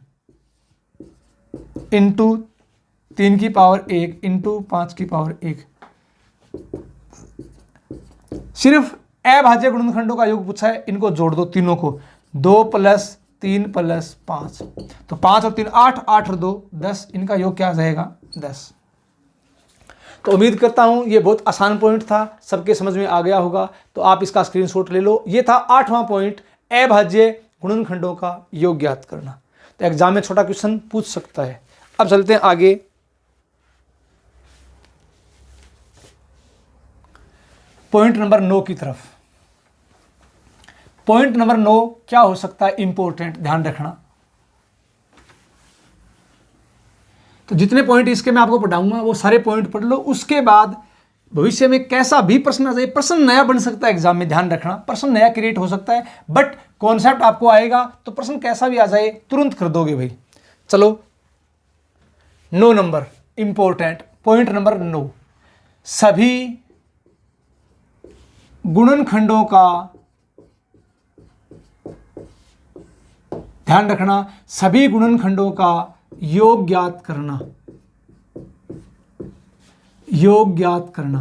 S1: इंटू 3 की पावर 1 इंटू 5 की पावर 1। सिर्फ अभाज्य गुणनखंडों का योग पूछा है, इनको जोड़ दो तीनों को। 2 + 3 + 5, तो 5 और 3 8, 8 और 2 10, इनका योग क्या आ जाएगा, 10। तो उम्मीद करता हूं ये बहुत आसान पॉइंट था, सबके समझ में आ गया होगा। तो आप इसका स्क्रीनशॉट ले लो। ये था 8वां पॉइंट, अभाज्य गुणनखंडों का योग ज्ञात करना। तो एग्जाम में छोटा क्वेश्चन पूछ सकता है। अब चलते हैं आगे, पॉइंट नंबर 9 की तरफ। पॉइंट नंबर 9 क्या हो सकता है, इंपॉर्टेंट, ध्यान रखना। तो जितने पॉइंट इसके मैं आपको पढ़ाऊंगा वो सारे पॉइंट पढ़ लो। उसके बाद भविष्य में कैसा भी प्रश्न आ जाए, प्रश्न नया बन सकता है एग्जाम में, ध्यान रखना, प्रश्न नया क्रिएट हो सकता है, बट कॉन्सेप्ट आपको आएगा तो प्रश्न कैसा भी आ जाए तुरंत कर दोगे भाई। चलो 9 नंबर इंपॉर्टेंट, पॉइंट नंबर 9, सभी गुणनखंडों का, ध्यान रखना, सभी गुणनखंडों का योग ज्ञात करना, योग ज्ञात करना।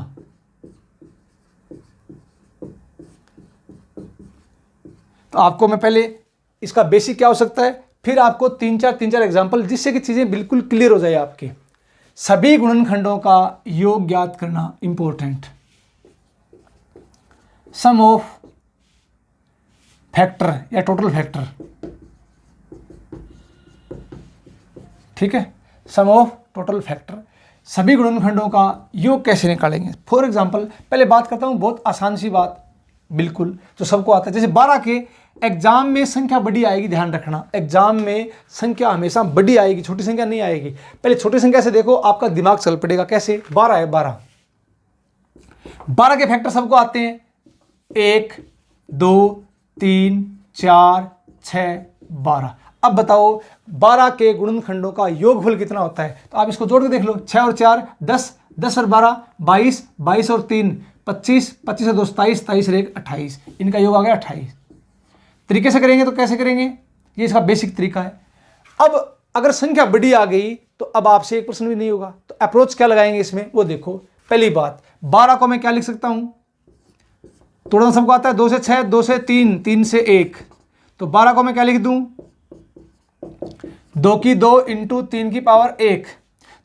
S1: तो आपको मैं पहले इसका बेसिक क्या हो सकता है, फिर आपको तीन चार एग्जाम्पल, जिससे कि चीज़ें बिल्कुल क्लियर हो जाए आपके। सभी गुणनखंडों का योग ज्ञात करना इंपॉर्टेंट। सम ऑफ फैक्टर या टोटल फैक्टर, ठीक है, सम ऑफ टोटल फैक्टर, सभी गुणनखंडों का योग कैसे निकालेंगे। फॉर एग्जांपल पहले बात करता हूं बहुत आसान सी बात, बिल्कुल जो सबको आता है। जैसे 12 के एग्जाम में संख्या बड़ी आएगी, ध्यान रखना, एग्जाम में संख्या हमेशा बड़ी आएगी, छोटी संख्या नहीं आएगी। पहले छोटी संख्या से देखो, आपका दिमाग चल पड़ेगा। कैसे, 12 है, 12 के फैक्टर सबको आते हैं, 1 2 3 4 6 12। अब बताओ 12 के गुणनखंडों का योगफल कितना होता है, तो आप इसको जोड़ के देख लो। 6 और 4 10, 10 और 12 22, 22 और 3 25, 25 और 2 27, 27 और 1 28, इनका योग आ गया 28। तरीके से करेंगे तो कैसे करेंगे, ये इसका बेसिक तरीका है। अब अगर संख्या बड़ी आ गई तो अब आपसे एक प्रश्न भी नहीं होगा, तो अप्रोच क्या लगाएंगे इसमें, वो देखो। पहली बात, 12 को मैं क्या लिख सकता हूं, तोड़ना सबको आता है, 2 से 6, 2 से 3, 3 से 1, तो 12 को मैं क्या लिख दूं, 2 की 2 इंटू 3 की पावर 1।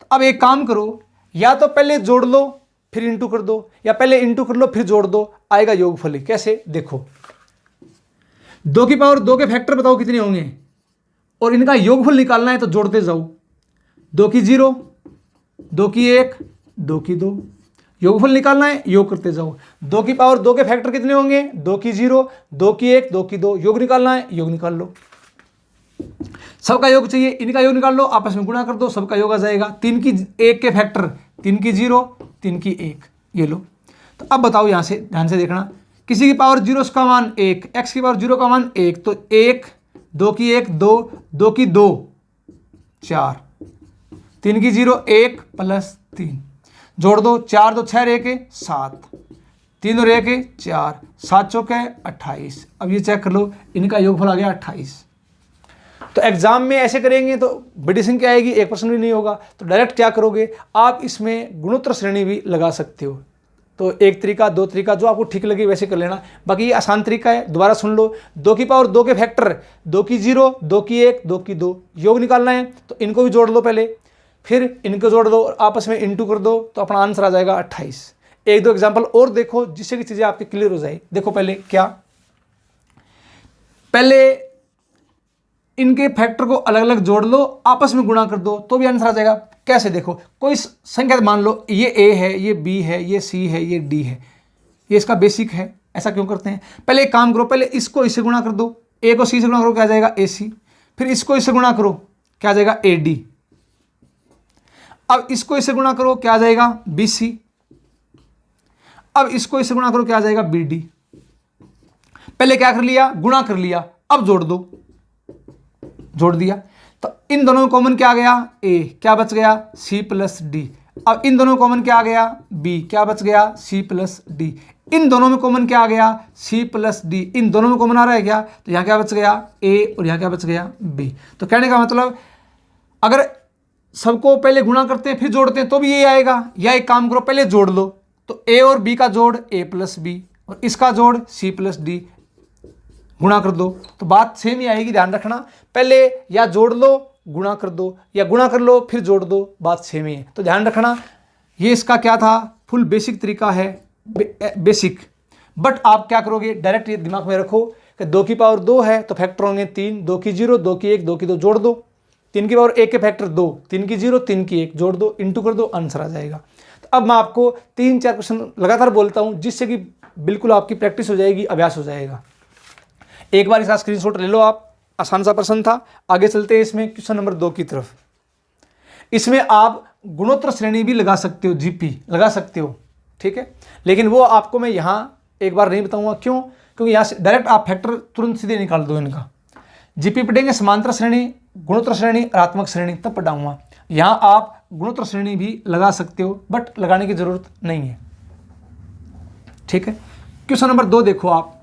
S1: तो अब एक काम करो, या तो पहले जोड़ लो फिर इंटू कर दो, या पहले इंटू कर लो फिर जोड़ दो, आएगा योगफल ही। कैसे, देखो 2 की पावर 2 के फैक्टर बताओ कितने होंगे, और इनका योगफल निकालना है तो जोड़ते जाओ। 2 की 0, 2 की 1, 2 की 2, योगफल निकालना है, योग करते जाओ। 2 की पावर 2 के फैक्टर कितने होंगे, 2 की 0, 2 की 1, 2 की 2, योग निकालना है, योग निकाल लो। सबका योग चाहिए, इनका योग निकाल लो, आपस में गुणा कर दो, सबका योग आ जाएगा। 3 की 1 के फैक्टर, 3 की 0, 3 की 1, ये लो। तो अब बताओ, यहां से ध्यान से देखना, किसी की पावर 0 का मान 1, x की पावर 0 का मान 1, तो 1, 2 की 1 2, 2 की 2 4, 3 की 0 1 प्लस 3, जोड़ दो, 4 2 6 रह के 7, 3 और 1 4, 7 चौके 28। अब ये चेक कर लो, इनका योगफल आ गया 28। तो एग्जाम में ऐसे करेंगे तो बड़ी संख्या आएगी, 1% भी नहीं होगा। तो डायरेक्ट क्या करोगे आप, इसमें गुणोत्तर श्रेणी भी लगा सकते हो। तो एक तरीका, दो तरीका, जो आपको ठीक लगे वैसे कर लेना। बाकी ये आसान तरीका है, दोबारा सुन लो। 2 की पावर 2 के फैक्टर, 2 की 0, 2 की 1, 2 की 2, योग निकालना है तो इनको भी जोड़ लो पहले, फिर इनको जोड़ दो, आपस में इंटू कर दो, तो अपना आंसर आ जाएगा 28। एक दो एग्जाम्पल और देखो जिससे कि चीज़ें आपकी क्लियर हो जाए। देखो पहले क्या, पहले इनके फैक्टर को अलग अलग जोड़ लो, आपस में गुणा कर दो, तो भी आंसर आ जाएगा। कैसे, देखो कोई संख्या मान लो ये a है, ये b है, ये c है, ये d है, ये इसका बेसिक है। ऐसा क्यों करते हैं, पहले एक काम करो, पहले इसको इससे गुणा कर दो, a को c से गुणा करो, क्या आ जाएगा ac, फिर इसको इससे गुणा करो, क्या आ जाएगा ad, अब इसको इससे गुणा करो, क्या आ जाएगा bc, अब इसको इससे गुणा करो, क्या आ जाएगा bd। पहले क्या कर लिया, गुणा कर लिया, अब जोड़ दो, जोड़ दिया, तो इन दोनों में कॉमन क्या आ गया, a, क्या बच गया c प्लस डी। अब इन दोनों में कॉमन क्या आ गया, b, क्या बच गया c प्लस डी। इन दोनों में कॉमन क्या आ गया, c प्लस डी। इन दोनों में कॉमन आ रहा है क्या, तो यहाँ क्या बच गया a और यहाँ क्या बच गया b। तो कहने का मतलब, अगर सबको पहले गुणा करते हैं फिर जोड़ते हैं तो भी ये आएगा, या एक काम करो पहले जोड़ लो, तो a और b का जोड़ a प्लस बी, और इसका जोड़ c प्लस डी, गुणा कर दो, तो बात सेम ही आएगी। ध्यान रखना, पहले या जोड़ लो गुणा कर दो, या गुणा कर लो फिर जोड़ दो, बात सेम ही है। तो ध्यान रखना, ये इसका क्या था, फुल बेसिक तरीका है, बेसिक। बट आप क्या करोगे, डायरेक्ट ये दिमाग में रखो कि 2 की पावर 2 है तो फैक्टर होंगे 3, 2 की 0, 2 की 1, 2 की 2, जोड़ दो। 3 की पावर 1 के फैक्टर 2, 3 की 0, 3 की 1, जोड़ दो, इंटू कर दो, आंसर आ जाएगा। तो अब मैं आपको 3-4 क्वेश्चन लगातार बोलता हूँ, जिससे कि बिल्कुल आपकी प्रैक्टिस हो जाएगी, अभ्यास हो जाएगा। एक बार इसका स्क्रीनशॉट ले लो आप, आसान सा प्रश्न था। आगे चलते हैं इसमें क्वेश्चन नंबर 2 की तरफ। इसमें आप गुणोत्तर श्रेणी भी लगा सकते हो, जीपी लगा सकते हो, ठीक है, लेकिन वो आपको मैं यहाँ एक बार नहीं बताऊंगा। क्यों, क्योंकि यहाँ से डायरेक्ट आप फैक्टर तुरंत सीधे निकाल दो इनका। जीपी पढ़ेंगे समांतर श्रेणी, गुणोत्तर श्रेणी, ऋणात्मक श्रेणी, तब पढ़ाऊंगा। यहाँ आप गुणोत्तर श्रेणी भी लगा सकते हो, बट लगाने की जरूरत नहीं है, ठीक है। क्वेश्चन नंबर 2 देखो आप,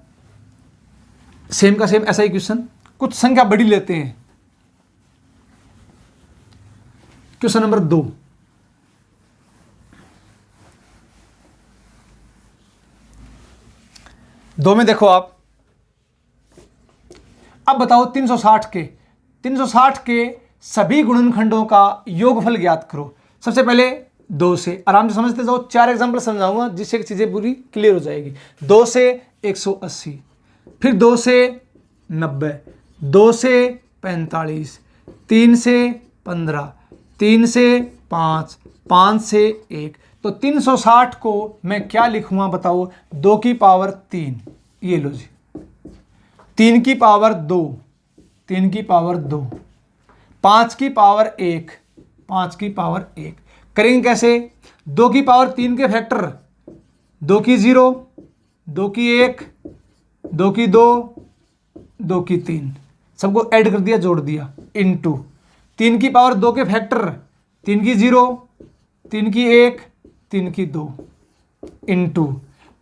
S1: सेम का सेम ऐसा ही क्वेश्चन, कुछ संख्या बड़ी लेते हैं। क्वेश्चन नंबर 2, में देखो आप, अब बताओ 360 के सभी गुणनखंडों का योगफल ज्ञात करो। सबसे पहले 2 से, आराम से समझते जाओ, 4 एग्जाम्पल समझाऊंगा जिससे चीजें पूरी क्लियर हो जाएगी। 2 से 180, फिर 2 से 90, 2 से 45, 3 से 15, 3 से 5, 5 से 1। तो 360 को मैं क्या लिखूंगा बताओ? 2 की पावर 3, ये लो जी, 3 की पावर 2, 3 की पावर 2, 5 की पावर 1, 5 की पावर 1। करेंगे कैसे? 2 की पावर 3 के फैक्टर, 2 की 0, 2 की 1, 2 की 2, 2 की 3, सबको ऐड कर दिया, जोड़ दिया, इनटू 3 की पावर 2 के फैक्टर, 3 की 0, 3 की 1, 3 की 2, इनटू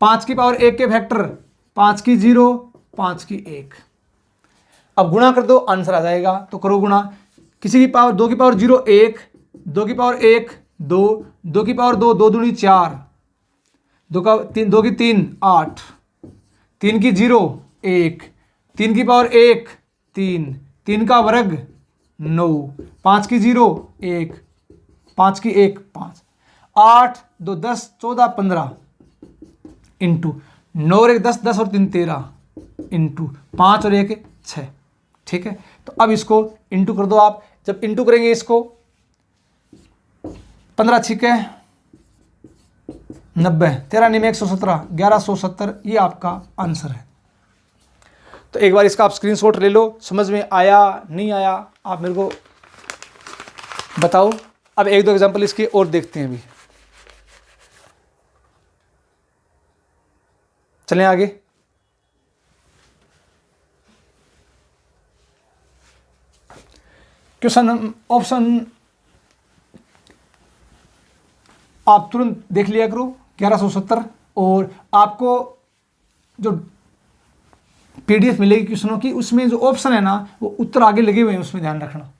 S1: 5 की पावर 1 के फैक्टर, 5 की 0, 5 की 1। अब गुणा कर दो, आंसर आ जाएगा। तो करो गुणा। किसी की पावर 2 की पावर 0 1, 2 की पावर 1 2, 2 की पावर 2, 2 दूनी 4, 2 की 3 8, 3 की 0 1, 3 की पावर 1 3, 3 का वर्ग 9, 5 की 0 1, 5 की 1 5, 8 2 10 14 15, इंटू 9 और 1 10, 10 और 3 13, इंटू 5 और 1 6। ठीक है, तो अब इसको इंटू कर दो आप। जब इंटू करेंगे इसको, 15 छिके 90, 13 निमे 117, 1170, ये आपका आंसर है। तो एक बार इसका आप स्क्रीनशॉट ले लो। समझ में आया नहीं आया आप मेरे को बताओ। अब 1-2 एग्जांपल इसके और देखते हैं। अभी चलें आगे। क्वेश्चन ऑप्शन आप तुरंत देख लिया करो, 1170। और आपको जो पीडीएफ मिलेगी क्वेश्चनों की, उसमें जो ऑप्शन है ना, वो उत्तर आगे लगे हुए हैं, उसमें ध्यान रखना।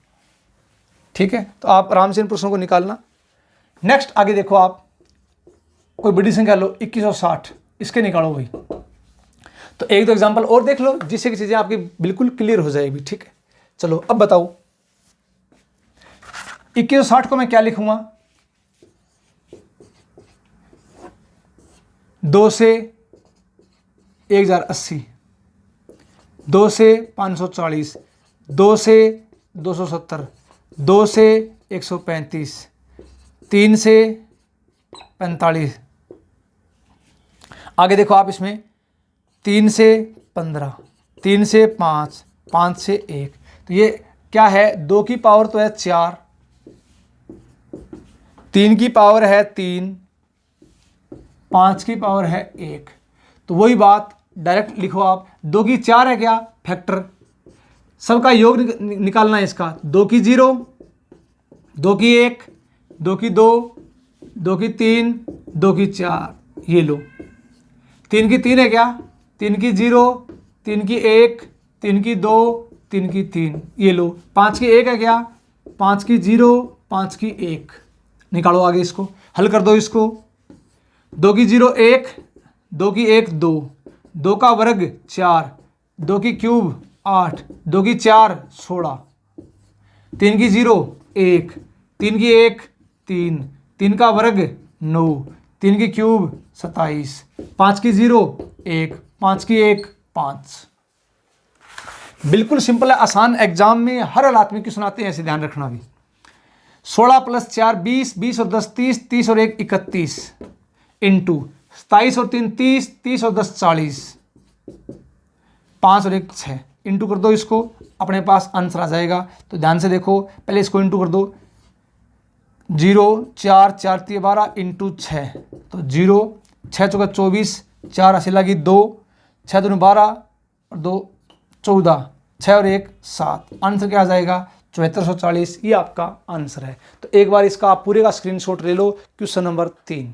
S1: ठीक है, तो आप आराम से इन प्रश्नों को निकालना। नेक्स्ट आगे देखो आप, कोई बड़ी संख्या लो 2160, इसके निकालो भाई। तो 1-2 एग्जांपल और देख लो, जिससे कि चीजें आपकी बिल्कुल क्लियर हो जाएगी। ठीक है, चलो अब बताओ 2160 को मैं क्या लिखूंगा? 2 से 1080, 2 से 540, 2 से 270, 2 से 135, 3 से 45। आगे देखो आप इसमें 3 से 15, 3 से 5, 5 से 1। तो ये क्या है? 2 की पावर तो है 4, 3 की पावर है 3, 5 की पावर है 1। तो वही बात डायरेक्ट लिखो आप। 2 की 4 है क्या? फैक्टर। सबका योग निकालना है इसका। 2 की 0, 2 की 1, 2 की 2, 2 की 3, 2 की 4, ये लो। 3 की 3 है क्या? 3 की 0, 3 की 1, 3 की 2, 3 की 3, ये लो। 5 की 1 है क्या? 5 की 0, 5 की 1। निकालो आगे इसको, हल कर दो इसको। 2 की 0 1, 2 की 1 2, 2 का वर्ग 4, 2 की क्यूब 8, 2 की 4 16, 3 की 0 1, 3 की 1 3, 3 का वर्ग 9, 3 की क्यूब 27, 5 की 0 1, 5 की 1 5। बिल्कुल सिंपल है, आसान। एग्जाम में हर हालात में क्वेश्चन आते हैं, ऐसे ध्यान रखना भी। 16 + 4 20, 20 और 10 30, 30 और 1 31, इंटू 27 और 3 30, 30 और 10 40, 5 और 1 6। इंटू कर दो इसको, अपने पास आंसर आ जाएगा। तो ध्यान से देखो, पहले इसको इंटू कर दो। 0 4 4 3 12 इंटू 6, तो 0 6 चौका 24, 4 ऐसे लगी 2, 6 दूनी 12 और 2 14, 6 और 1 7। आंसर क्या आ जाएगा? 7440। ये आपका आंसर है। तो एक बार इसका आप पूरे का स्क्रीनशॉट ले लो। Question number 3।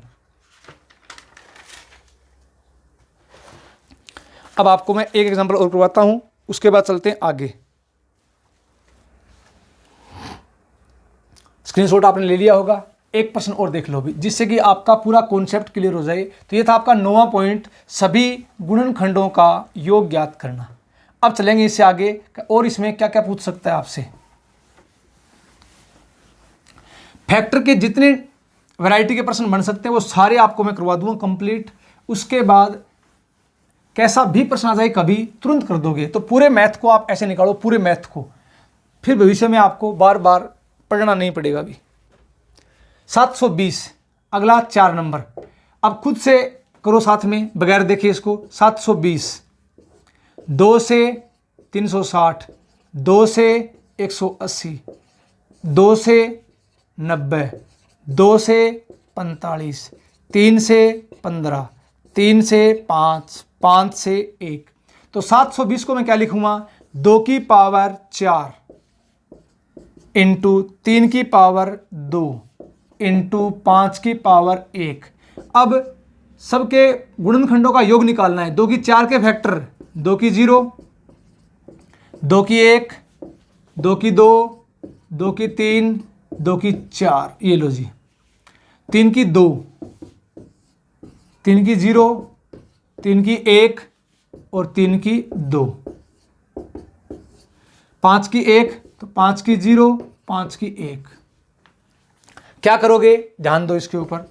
S1: अब आपको मैं एक एग्जांपल और करवाता हूं, उसके बाद चलते हैं आगे। स्क्रीनशॉट आपने ले लिया होगा। एक प्रश्न और देख लो भी, जिससे कि आपका पूरा कॉन्सेप्ट क्लियर हो जाए। तो ये था आपका 9वां पॉइंट, सभी गुणनखंडों का योग ज्ञात करना। अब चलेंगे इससे आगे और इसमें क्या क्या पूछ सकता है आपसे। फैक्टर के जितने वैरायटी के प्रश्न बन सकते हैं वो सारे आपको मैं करवा दूंगा कंप्लीट। उसके बाद कैसा भी प्रश्न आ जाए कभी तुरंत कर दोगे, तो पूरे मैथ को आप ऐसे निकालो, पूरे मैथ को, फिर भविष्य में आपको बार बार पढ़ना नहीं पड़ेगा। अभी 720 अगला 4 नंबर, अब खुद से करो साथ में बगैर देखे इसको। 720 2 से 360, 2 से 180, 2 से 90, 2 से 45, 3 से 15, 3 से 5, 5 से 1। तो 720 को मैं क्या लिखूंगा, 2 की पावर 4 इंटू 3 की पावर 2 इंटू 5 की पावर 1। अब सबके गुणनखंडों का योग निकालना है। 2 की 4 के फैक्टर, 2 की 0, 2 की 1, 2 की 2, 2 की 3, 2 की 4, ये लो जी। 3 की 2, 3 की 0, 3 की 1 और 3 की 2, 5 की 1 तो 5 की 0, 5 की 1। क्या करोगे, ध्यान दो इसके ऊपर।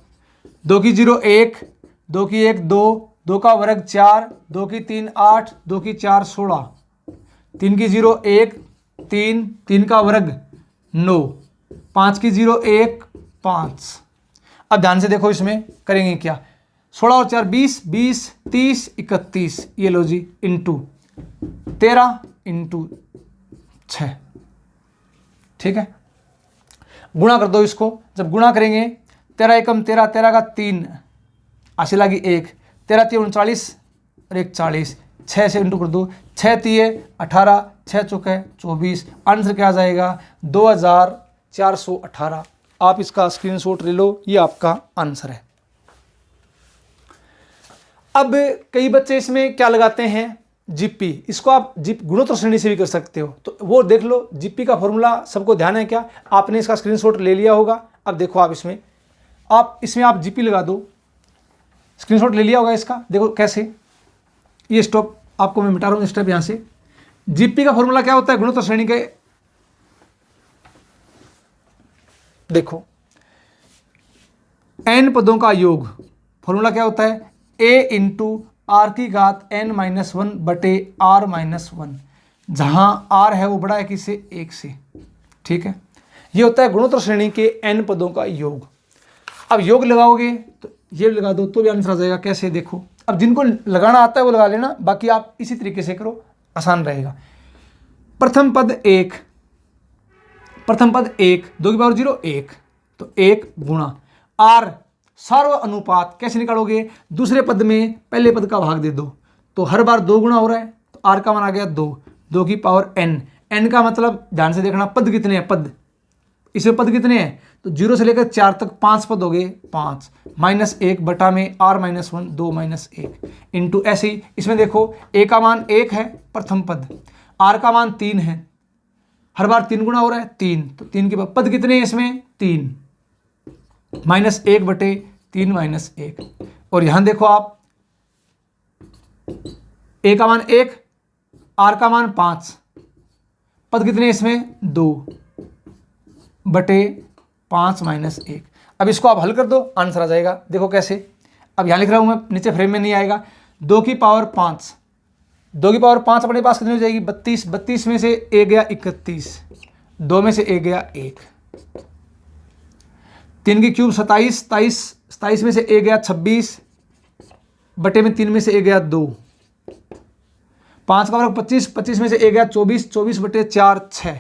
S1: 2 की 0 1, 2 की 1 2, 2 का वर्ग 4, 2 की 3 8, 2 की 4 16, 3 की 0 1 3, 3 का वर्ग 9, 5 की 0 1 5। अब ध्यान से देखो इसमें करेंगे क्या, 16 और 4 20, 20 30 31, ये लो जी, इंटू 13 इंटू 6। ठीक है, गुणा कर दो इसको। जब गुणा करेंगे 13 एकम 13, 13 का 3, आशी लगी 1, 13 3 39 और 1 40, 6 से इंटू कर दो, 6 3 18, 6 चौके 24। आंसर क्या आ जाएगा, 2418। आप इसका स्क्रीनशॉट ले लो, ये आपका आंसर है। अब कई बच्चे इसमें क्या लगाते हैं, जीपी। इसको आप जीप गुणोत्तर श्रेणी से भी कर सकते हो, तो वो देख लो। जीपी का फॉर्मूला सबको ध्यान है क्या, आपने इसका स्क्रीनशॉट ले लिया होगा। अब देखो आप इसमें आप जीपी लगा दो, स्क्रीनशॉट ले लिया होगा इसका। देखो कैसे, ये स्टॉप आपको मैं मिटा रहा हूँ स्टेप यहाँ से। जीपी का फॉर्मूला क्या होता है गुणोत्तर श्रेणी के, देखो n पदों का योग, फॉर्मूला क्या होता है, a इंटू आर की घात n-1 बटे r-1, जहां r है वो बड़ा है किससे, 1 से। ठीक है, ये होता है गुणोत्तर श्रेणी के n पदों का योग। अब योग लगाओगे तो ये लगा दो तो भी आंसर आ जाएगा। कैसे, देखो, अब जिनको लगाना आता है वो लगा लेना, बाकी आप इसी तरीके से करो, आसान रहेगा। प्रथम पद 1, 2 की पावर 0 1, तो 1 गुणा r सार्व अनुपात कैसे निकालोगे, दूसरे पद में पहले पद का भाग दे दो, तो हर बार 2 गुणा हो रहा है, तो r का मान आ गया 2, 2 की पावर n का मतलब ध्यान से देखना पद कितने हैं, पद इसमें पद कितने हैं, तो 0 से लेकर 4 तक 5 पद हो गए, 5 -1 बटा में r-1 2 -1 इंटू ऐसे ही इसमें देखो a का मान 1 है प्रथम पद, r का मान 3 है, हर बार 3 गुणा हो रहा है 3, तो 3 के पद कितने हैं इसमें 3, -1 बटे 3 -1। और यहां देखो आप a का मान 1, r का मान 5, पद कितने इसमें 2 बटे 5 -1। अब इसको आप हल कर दो, आंसर आ जाएगा। देखो कैसे, अब यहां लिख रहा हूं मैं, नीचे फ्रेम में नहीं आएगा। 2 की पावर 5, 2 की पावर 5 अपने पास कितनी हो जाएगी 32, 32 में से a गया 31, 2 में से a गया 1, 3 की क्यूब 27, 27 में से a गया 26 बटे में 3 में से a गया 2, 5 का वर्ग 25, 25 में से a गया 24, 24 बटे 4 6,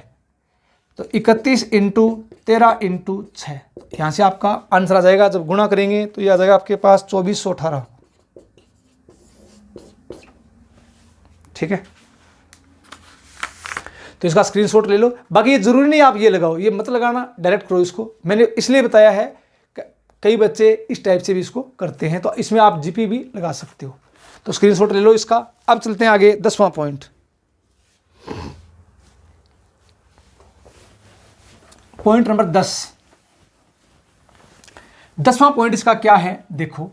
S1: तो 31 इंटू 13 इंटू 6। यहाँ से आपका आंसर आ जाएगा। जब गुणा करेंगे तो ये आ जाएगा आपके पास 2418। ठीक है, तो इसका स्क्रीनशॉट ले लो। बाकी ये जरूरी नहीं आप ये लगाओ, ये मत लगाना, डायरेक्ट करो इसको। मैंने इसलिए बताया है, कई बच्चे इस टाइप से भी इसको करते हैं, तो इसमें आप जीपी भी लगा सकते हो। तो स्क्रीनशॉट ले लो इसका। अब चलते हैं आगे, 10वां पॉइंट। पॉइंट नंबर 10, 10वां पॉइंट इसका क्या है, देखो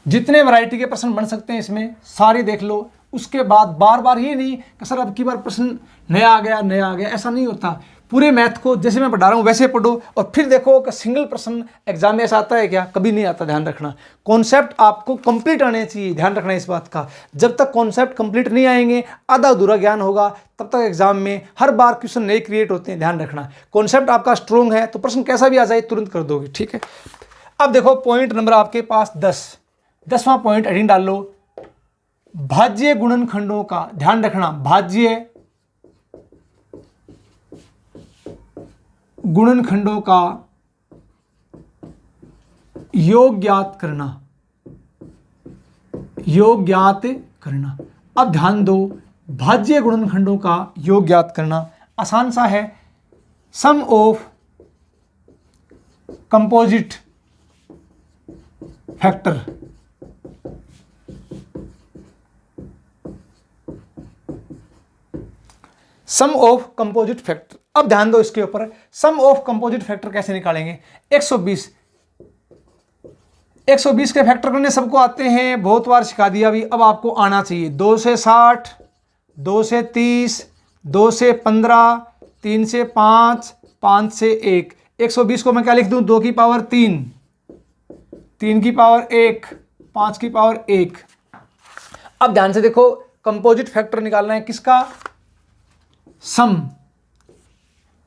S1: जितने वैरायटी के प्रश्न बन सकते हैं इसमें सारे देख लो। उसके बाद बार बार ये नहीं कि सर अब की बार प्रश्न नया आ गया, ऐसा नहीं होता। पूरे मैथ को जैसे मैं पढ़ा रहा हूँ वैसे पढ़ो और फिर देखो कि सिंगल प्रश्न एग्जाम में ऐसा आता है क्या, कभी नहीं आता। ध्यान रखना, कॉन्सेप्ट आपको कंप्लीट आने चाहिए, ध्यान रखना इस बात का। जब तक कॉन्सेप्ट कंप्लीट नहीं आएंगे, आधा अधूरा ज्ञान होगा, तब तक एग्जाम में हर बार क्वेश्चन नए क्रिएट होते हैं। ध्यान रखना, कॉन्सेप्ट आपका स्ट्रॉन्ग है तो प्रश्न कैसा भी आ जाए तुरंत कर दोगे, ठीक है। अब देखो पॉइंट नंबर आपके पास 10वां पॉइंट एडिंग डाल लो। भाज्य गुणनखंडों का, ध्यान रखना, भाज्य गुणनखंडों का योग ज्ञात करना, योग ज्ञात करना। अब ध्यान दो, भाज्य गुणनखंडों का योग ज्ञात करना आसान सा है। Sum of composite factor, sum of composite factor. अब ध्यान दो इसके ऊपर, सम ऑफ कंपोजिट फैक्टर कैसे निकालेंगे। 120 के फैक्टर करने सबको आते हैं, बहुत बार सिखा दिया अभी, अब आपको आना चाहिए। 2 से 60, 2 से 30, 2 से 15, 3 से 5, 5 से 1। 120 को मैं क्या लिख दूं, 2 की पावर 3, 3 की पावर 1, 5 की पावर 1। अब ध्यान से देखो, कंपोजिट फैक्टर निकालना है किसका, सम,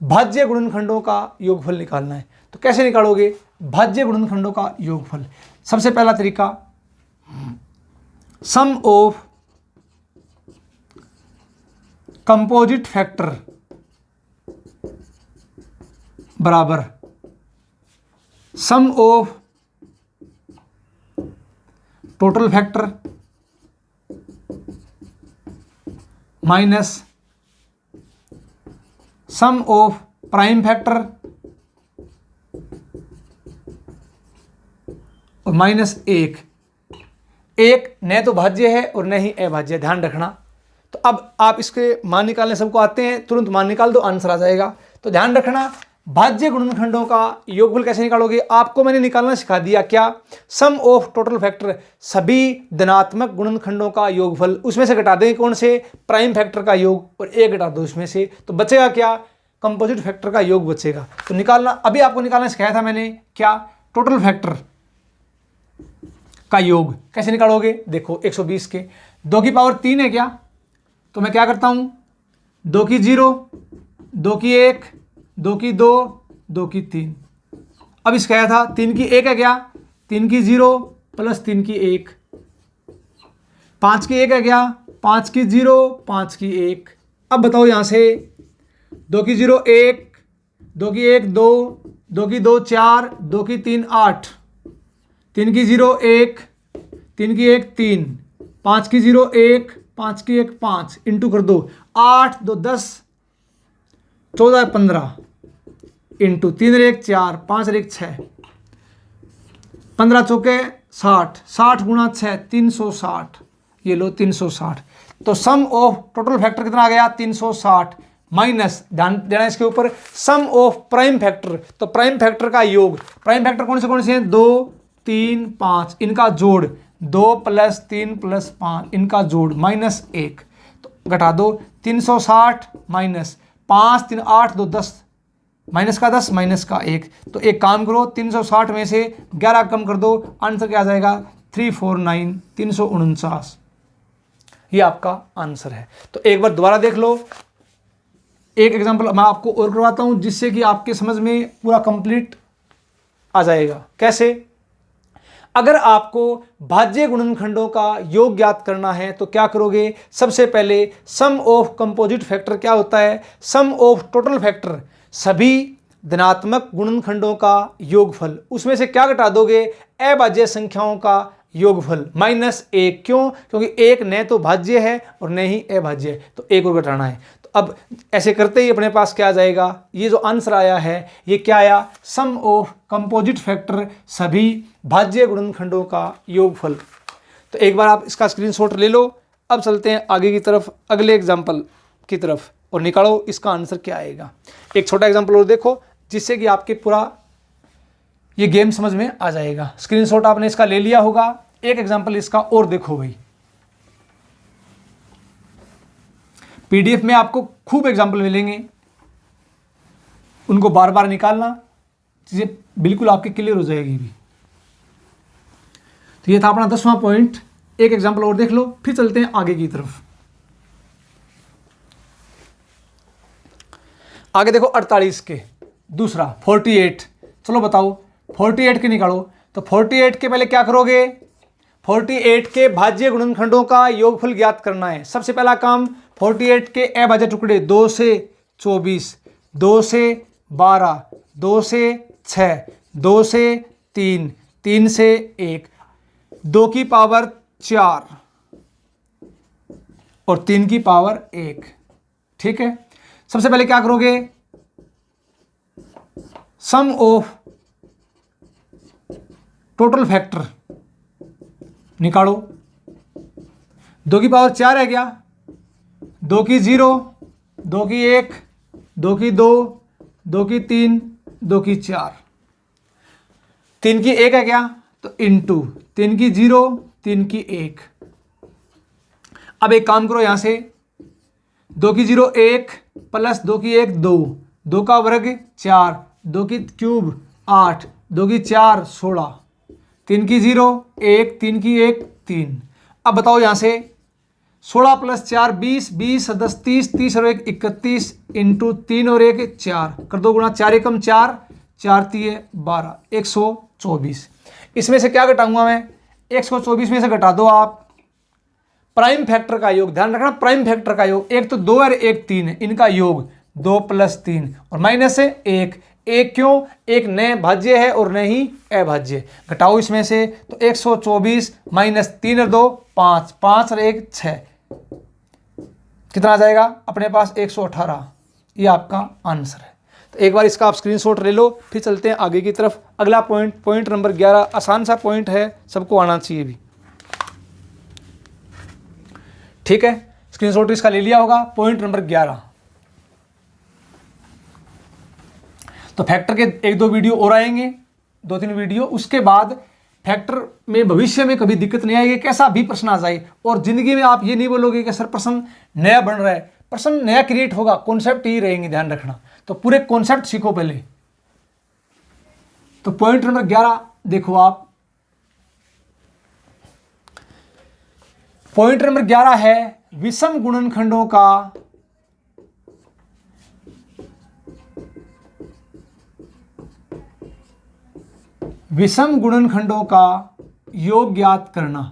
S1: भाज्य गुणनखंडों का योगफल निकालना है। तो कैसे निकालोगे भाज्य गुणनखंडों का योगफल। सबसे पहला तरीका, सम ऑफ कंपोजिट फैक्टर बराबर sum of total factor minus sum of prime factor और माइनस 1 न तो भाज्य है और न ही अभाज्य, ध्यान रखना। तो अब आप इसके मान निकालने सबको आते हैं, तुरंत मान निकाल दो, आंसर आ जाएगा। तो ध्यान रखना, भाज्य गुणनखंडों का योगफल कैसे निकालोगे, आपको मैंने निकालना सिखा दिया। क्या, सम ऑफ टोटल फैक्टर, सभी धनात्मक गुणनखंडों का योगफल, उसमें से घटा देंगे कौन से, प्राइम फैक्टर का योग, और 1 घटा दो इसमें से, तो बचेगा क्या, कंपोजिट फैक्टर का योग बचेगा। तो निकालना, अभी आपको निकालना सिखाया था मैंने, क्या, टोटल फैक्टर का योग। कैसे निकालोगे, देखो 120 के 2 की पावर 3 है क्या, तो मैं क्या करता हूं, 2 की 0, 2 की 1, 2 की 2, 2 की 3। अब इसका क्या था, 3 की 1 है क्या, 3 की 0 प्लस 3 की 1, 5 की 1 है क्या, 5 की 0, 5 की 1। अब बताओ यहां से, 2 की 0 1, 2 की 1 2, 2 की 2 4, 2 की 3 8, 3 की 0 1, 3 की 1 3, 5 की 0 1, 5 की 1 5, इंटू कर दो, 8 2 10, 14 15, इंटू 3 1 4, 5 1 6, 15 चौके 60, 60 गुणा 6 360, ये लो 360। तो सम ऑफ टोटल फैक्टर कितना आ गया, 360, माइनस, ध्यान देना इसके ऊपर, सम ऑफ प्राइम फैक्टर। तो प्राइम फैक्टर का योग, प्राइम फैक्टर कौन से हैं, 2 3 5, इनका जोड़, 2 + 3 + 5, इनका जोड़, माइनस 1। तो घटा दो, 360 माइनस 5 3 8 2 10, माइनस का 10 माइनस का 1। तो एक काम करो, 360 में से 11 कम कर दो, आंसर क्या आ जाएगा, 349, 349। ये आपका आंसर है। तो एक बार दोबारा देख लो, एक एग्जांपल मैं आपको और करवाता हूं जिससे कि आपके समझ में पूरा कंप्लीट आ जाएगा। कैसे, अगर आपको भाज्य गुणनखंडों का योग ज्ञात करना है तो क्या करोगे, सबसे पहले सम ऑफ कंपोजिट फैक्टर क्या होता है, सम ऑफ टोटल फैक्टर, सभी धनात्मक गुणनखंडों का योगफल, उसमें से क्या घटा दोगे, अभाज्य संख्याओं का योगफल, माइनस 1। क्यों, क्योंकि 1 न तो भाज्य है और न ही अभाज्य है, तो 1 और घटाना है। तो अब ऐसे करते ही अपने पास क्या आ जाएगा, ये जो आंसर आया है ये क्या आया, सम ऑफ कंपोजिट फैक्टर, सभी भाज्य गुणनखंडों का योगफल। तो एक बार आप इसका स्क्रीनशॉट ले लो। अब चलते हैं आगे की तरफ, अगले एग्जाम्पल की तरफ, और निकालो इसका आंसर क्या आएगा। एक छोटा एग्जाम्पल और देखो जिससे कि आपके पूरा ये गेम समझ में आ जाएगा। स्क्रीनशॉट आपने इसका ले लिया होगा, एक एग्जाम्पल इसका और देखो भाई, पीडीएफ में आपको खूब एग्जाम्पल मिलेंगे, उनको बार बार निकालना, चीज़ें बिल्कुल आपकी क्लियर हो जाएगी भी। तो ये था अपना 10वां पॉइंट। एक एग्जाम्पल और देख लो, फिर चलते हैं आगे की तरफ। आगे देखो 48 के दूसरा 48, चलो बताओ 48 के निकालो। तो 48 के पहले क्या करोगे, 48 के भाज्य गुणनखंडों का योगफल ज्ञात करना है। सबसे पहला काम 48 के अभाज्य टुकड़े 2 से 24, 2 से 12, 2 से 6, 2 से 3, 3 से 1, 2 की पावर 4 और 3 की पावर 1। ठीक है, सबसे पहले क्या करोगे, सम ऑफ टोटल फैक्टर निकालो। 2 की पावर 4 है क्या, 2 की 0, 2 की 1, 2 की 2, 2 की 3, 2 की 4, 3 की 1 है क्या, तो इंटू 3 की 0, 3 की 1। अब एक काम करो, यहां से 2 की 0 1 प्लस 2 की 1 2, 2 का वर्ग 4, 2 की क्यूब 8, 2 की 4 16, 3 की 0 1, 3 की 1 3। अब बताओ यहां से 16 प्लस 4 20, 20 10 30, 30 और 1 31 इंटू 3 और 1 4 कर दो गुणा, 4 एकम 4, 4 3 12, 124। इसमें से क्या घटाऊंगा मैं, 124 में से घटा दो आप प्राइम फैक्टर का योग। ध्यान रखना प्राइम फैक्टर का योग, एक तो 2 और एक 3 है, इनका योग 2 प्लस 3 और माइनस है 1। एक क्यों, एक न भाज्य है और न ही अभाज्य। घटाओ इसमें से, तो 124 माइनस 3 और 2 5, 5 और 1 6, कितना आ जाएगा अपने पास 118। ये आपका आंसर है। तो एक बार इसका आप स्क्रीनशॉट ले लो, फिर चलते हैं आगे की तरफ। अगला पॉइंट नंबर 11, आसान सा पॉइंट है, सबको आना चाहिए भी। ठीक है, स्क्रीनशॉट इसका ले लिया होगा। पॉइंट नंबर 11, तो फैक्टर के 1-2 वीडियो और आएंगे, 2-3 वीडियो, उसके बाद फैक्टर में भविष्य में कभी दिक्कत नहीं आएगी, कैसा भी प्रश्न आ जाए। और जिंदगी में आप ये नहीं बोलोगे कि सर प्रश्न नया बन रहा है, प्रश्न नया क्रिएट होगा, कॉन्सेप्ट ही रहेंगे, ध्यान रखना। तो पूरे कॉन्सेप्ट सीखो पहले। तो पॉइंट नंबर 11 देखो आप, पॉइंट नंबर 11 है विषम गुणनखंडों का योग ज्ञात करना।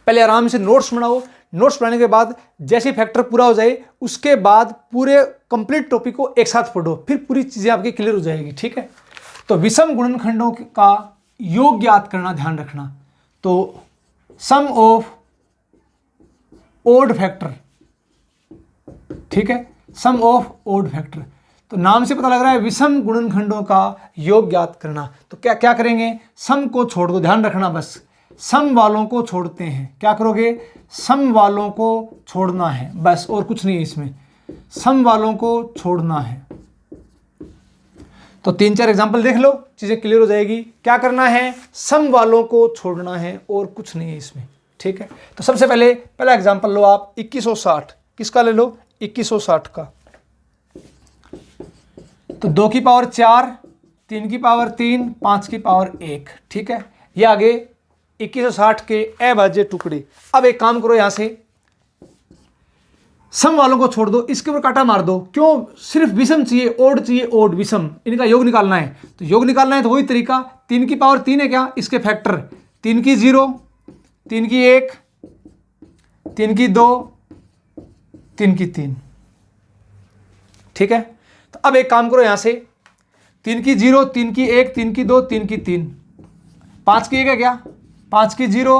S1: पहले आराम से नोट्स बनाओ, नोट्स बनाने के बाद जैसे फैक्टर पूरा हो जाए उसके बाद पूरे कंप्लीट टॉपिक को एक साथ पढ़ो, फिर पूरी चीजें आपकी क्लियर हो जाएगी। ठीक है, तो विषम गुणनखंडों का योग ज्ञात करना, ध्यान रखना। तो सम ऑफ ओड फैक्टर, ठीक है, सम ऑफ ओड फैक्टर। तो नाम से पता लग रहा है विषम गुणनखंडों का योग ज्ञात करना। तो क्या क्या करेंगे, सम को छोड़ दो, ध्यान रखना, बस सम वालों को छोड़ते हैं। क्या करोगे, सम वालों को छोड़ना है, बस, और कुछ नहीं है इसमें, सम वालों को छोड़ना है। तो 3-4 एग्जांपल देख लो, चीजें क्लियर हो जाएगी। क्या करना है, सम वालों को छोड़ना है, और कुछ नहीं है इसमें। ठीक है, तो सबसे पहला एग्जांपल लो आप 2160, किसका ले लो, 2160 का। तो 2 की पावर 4, 3 की पावर 3, 5 की पावर 1। ठीक है, ये आगे 2160 के अभाज्य टुकड़े। अब एक काम करो, यहां से सम वालों को छोड़ दो, इसके ऊपर काटा मार दो। क्यों, सिर्फ विषम चाहिए, ओड चाहिए, ओड विषम, इनका योग निकालना है। तो योग निकालना है तो वही तरीका, 3 की पावर 3 है क्या, इसके फैक्टर 3 की 0, 3 की 1, 3 की 2, 3 की 3। ठीक है, तो अब एक काम करो, यहां से 3 की 0, 3 की 1, 3 की 2, 3 की 3, 5 की 1 है क्या, 5 की 0,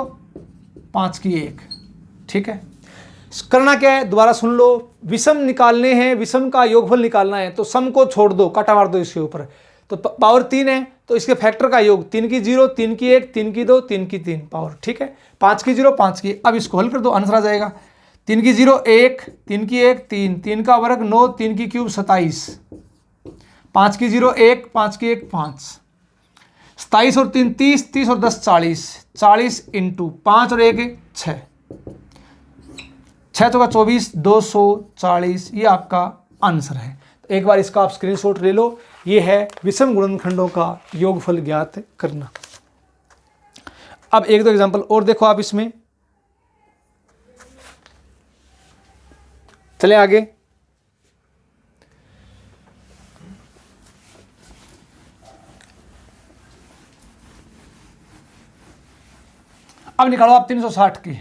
S1: 5 की 1। ठीक है, करना क्या है, दोबारा सुन लो, विषम निकालने हैं, विषम का योगफल निकालना है। तो सम को छोड़ दो, काटा मार दो इसके ऊपर। तो पावर 3 है तो इसके फैक्टर का योग 3 की 0, 3 की 1, 3 की 2, 3 की 3 पावर। ठीक है, 5 की 0, 5 की। अब इसको हल कर दो, आंसर आ जाएगा। 3 की 0 1, 3 की 1 3, 3 का वर्ग 9, 3 की क्यूब 27, 5 की 0 1, 5 की 1 5, 27 और 3 30, 30 और 10 40, 40 इंटू 5 और 1 6, 6 चौका 24, 240, ये आपका आंसर है। तो एक बार इसका आप स्क्रीनशॉट ले लो। ये है विषम गुणनखंडों का योगफल ज्ञात करना। अब एक दो एग्जांपल और देखो आप इसमें। चले आगे। अब निकालो आप 360 की।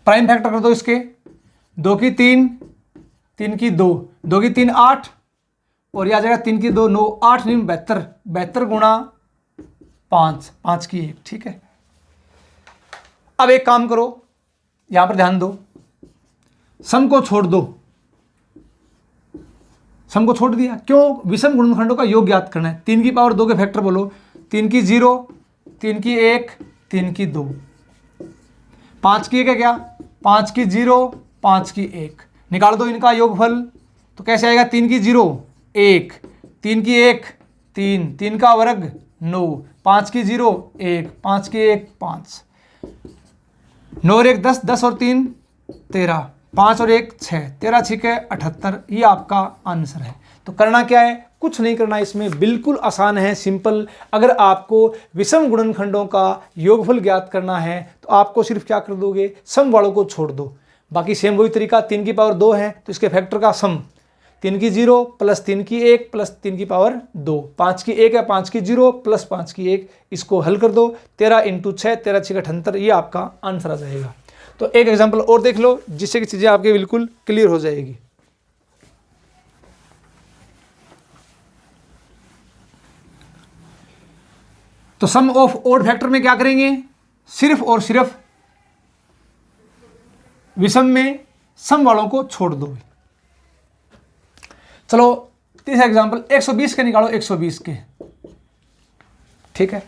S1: प्राइम फैक्टर कर दो इसके। 2 की 3, 3 की 2, 2 की 3 8, और यह आ जाएगा 3 की 2 9, 8 9 72, 72 गुणा 5, 5 की 1। ठीक है। अब एक काम करो, यहां पर ध्यान दो, सम को छोड़ दो। सम को छोड़ दिया, क्यों? विषम गुणनखंडों का योग ज्ञात करना है। 3 की पावर 2 के फैक्टर बोलो। 3 की 0, 3 की 1, 3 की 2, 5 की 1 है क्या? 5 की 0, 5 की 1। निकाल दो इनका योगफल। तो कैसे आएगा? 3 की 0 1, 3 की 1 3, 3 का वर्ग 9, 5 की 0 1, 5 की 1 5, 9 और 1 10, 10 और 3 13, 5 और 1 6, 13 6 78। ये आपका आंसर है। तो करना क्या है? कुछ नहीं करना, इसमें बिल्कुल आसान है, सिंपल। अगर आपको विषम गुणनखंडों का योगफल ज्ञात करना है तो आपको सिर्फ क्या कर दोगे? सम वालों को छोड़ दो। बाकी सेम वही तरीका। 3 की पावर 2 है तो इसके फैक्टर का सम 3 की 0 प्लस 3 की 1 प्लस 3 की पावर 2, 5 की 1 है, 5 की 0 प्लस 5 की 1। इसको हल कर दो। 13 इंटू 6, 13 6 78, ये आपका आंसर आ जाएगा। तो एक एग्जाम्पल और देख लो जिससे कि चीज़ें आपके बिल्कुल क्लियर हो जाएगी। तो सम ऑफ ओड फैक्टर में क्या करेंगे? सिर्फ और सिर्फ विषम में सम वालों को छोड़ दो। चलो तीसरा एग्जाम्पल 120 के निकालो। 120 के, ठीक है,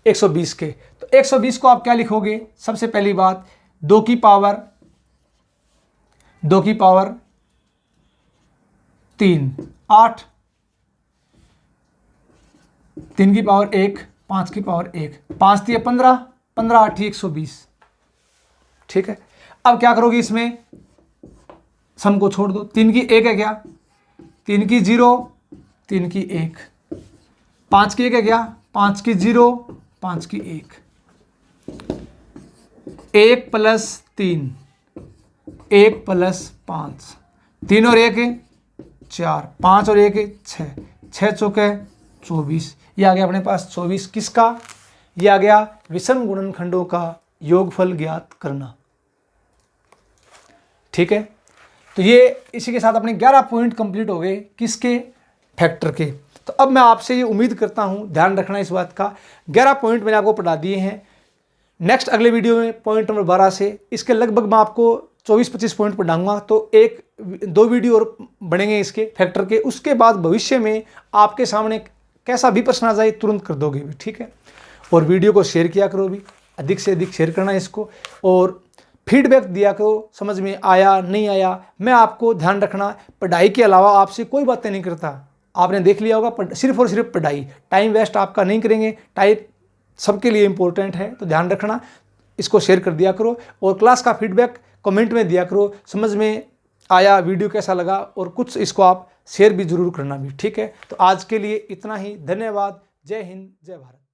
S1: 120 के। तो 120 को आप क्या लिखोगे? सबसे पहली बात 2 की पावर 3 8, 3 की पावर 1, 5 की पावर 1, 5 3 15, 15 8 120। ठीक है। अब क्या करोगे? इसमें सम को छोड़ दो। 3 की 1 है क्या? 3 की 0, 3 की 1, 5 की 1 है क्या? 5 की 0, 5 की 1, 1 प्लस 3, 1 प्लस 5, 3 और 1 4, 5 और 1 6, 6 चौके 24। ये आ गया अपने पास 24। किसका? ये आ गया विषम गुणनखंडों का योगफल ज्ञात करना। ठीक है। तो ये इसी के साथ अपने 11 पॉइंट कंप्लीट हो गए। किसके? फैक्टर के। तो अब मैं आपसे ये उम्मीद करता हूँ, ध्यान रखना इस बात का, 11 पॉइंट मैंने आपको पढ़ा दिए हैं। नेक्स्ट अगले वीडियो में पॉइंट नंबर 12 से इसके लगभग मैं आपको 24-25 पॉइंट पढ़ाऊंगा। तो 1-2 वीडियो और बनेंगे इसके फैक्टर के। उसके बाद भविष्य में आपके सामने कैसा भी प्रश्न आ जाए तुरंत कर दोगे भी। ठीक है। और वीडियो को शेयर किया करो भी, अधिक से अधिक शेयर करना इसको, और फीडबैक दिया करो, समझ में आया नहीं आया। मैं आपको ध्यान रखना, पढ़ाई के अलावा आपसे कोई बातें नहीं करता। आपने देख लिया होगा, सिर्फ और सिर्फ पढ़ाई। टाइम वेस्ट आपका नहीं करेंगे। टाइम सबके लिए इंपॉर्टेंट है, तो ध्यान रखना। इसको शेयर कर दिया करो और क्लास का फीडबैक कमेंट में दिया करो, समझ में आया, वीडियो कैसा लगा, और कुछ इसको आप शेयर भी जरूर करना भी। ठीक है। तो आज के लिए इतना ही। धन्यवाद। जय हिंद, जय भारत।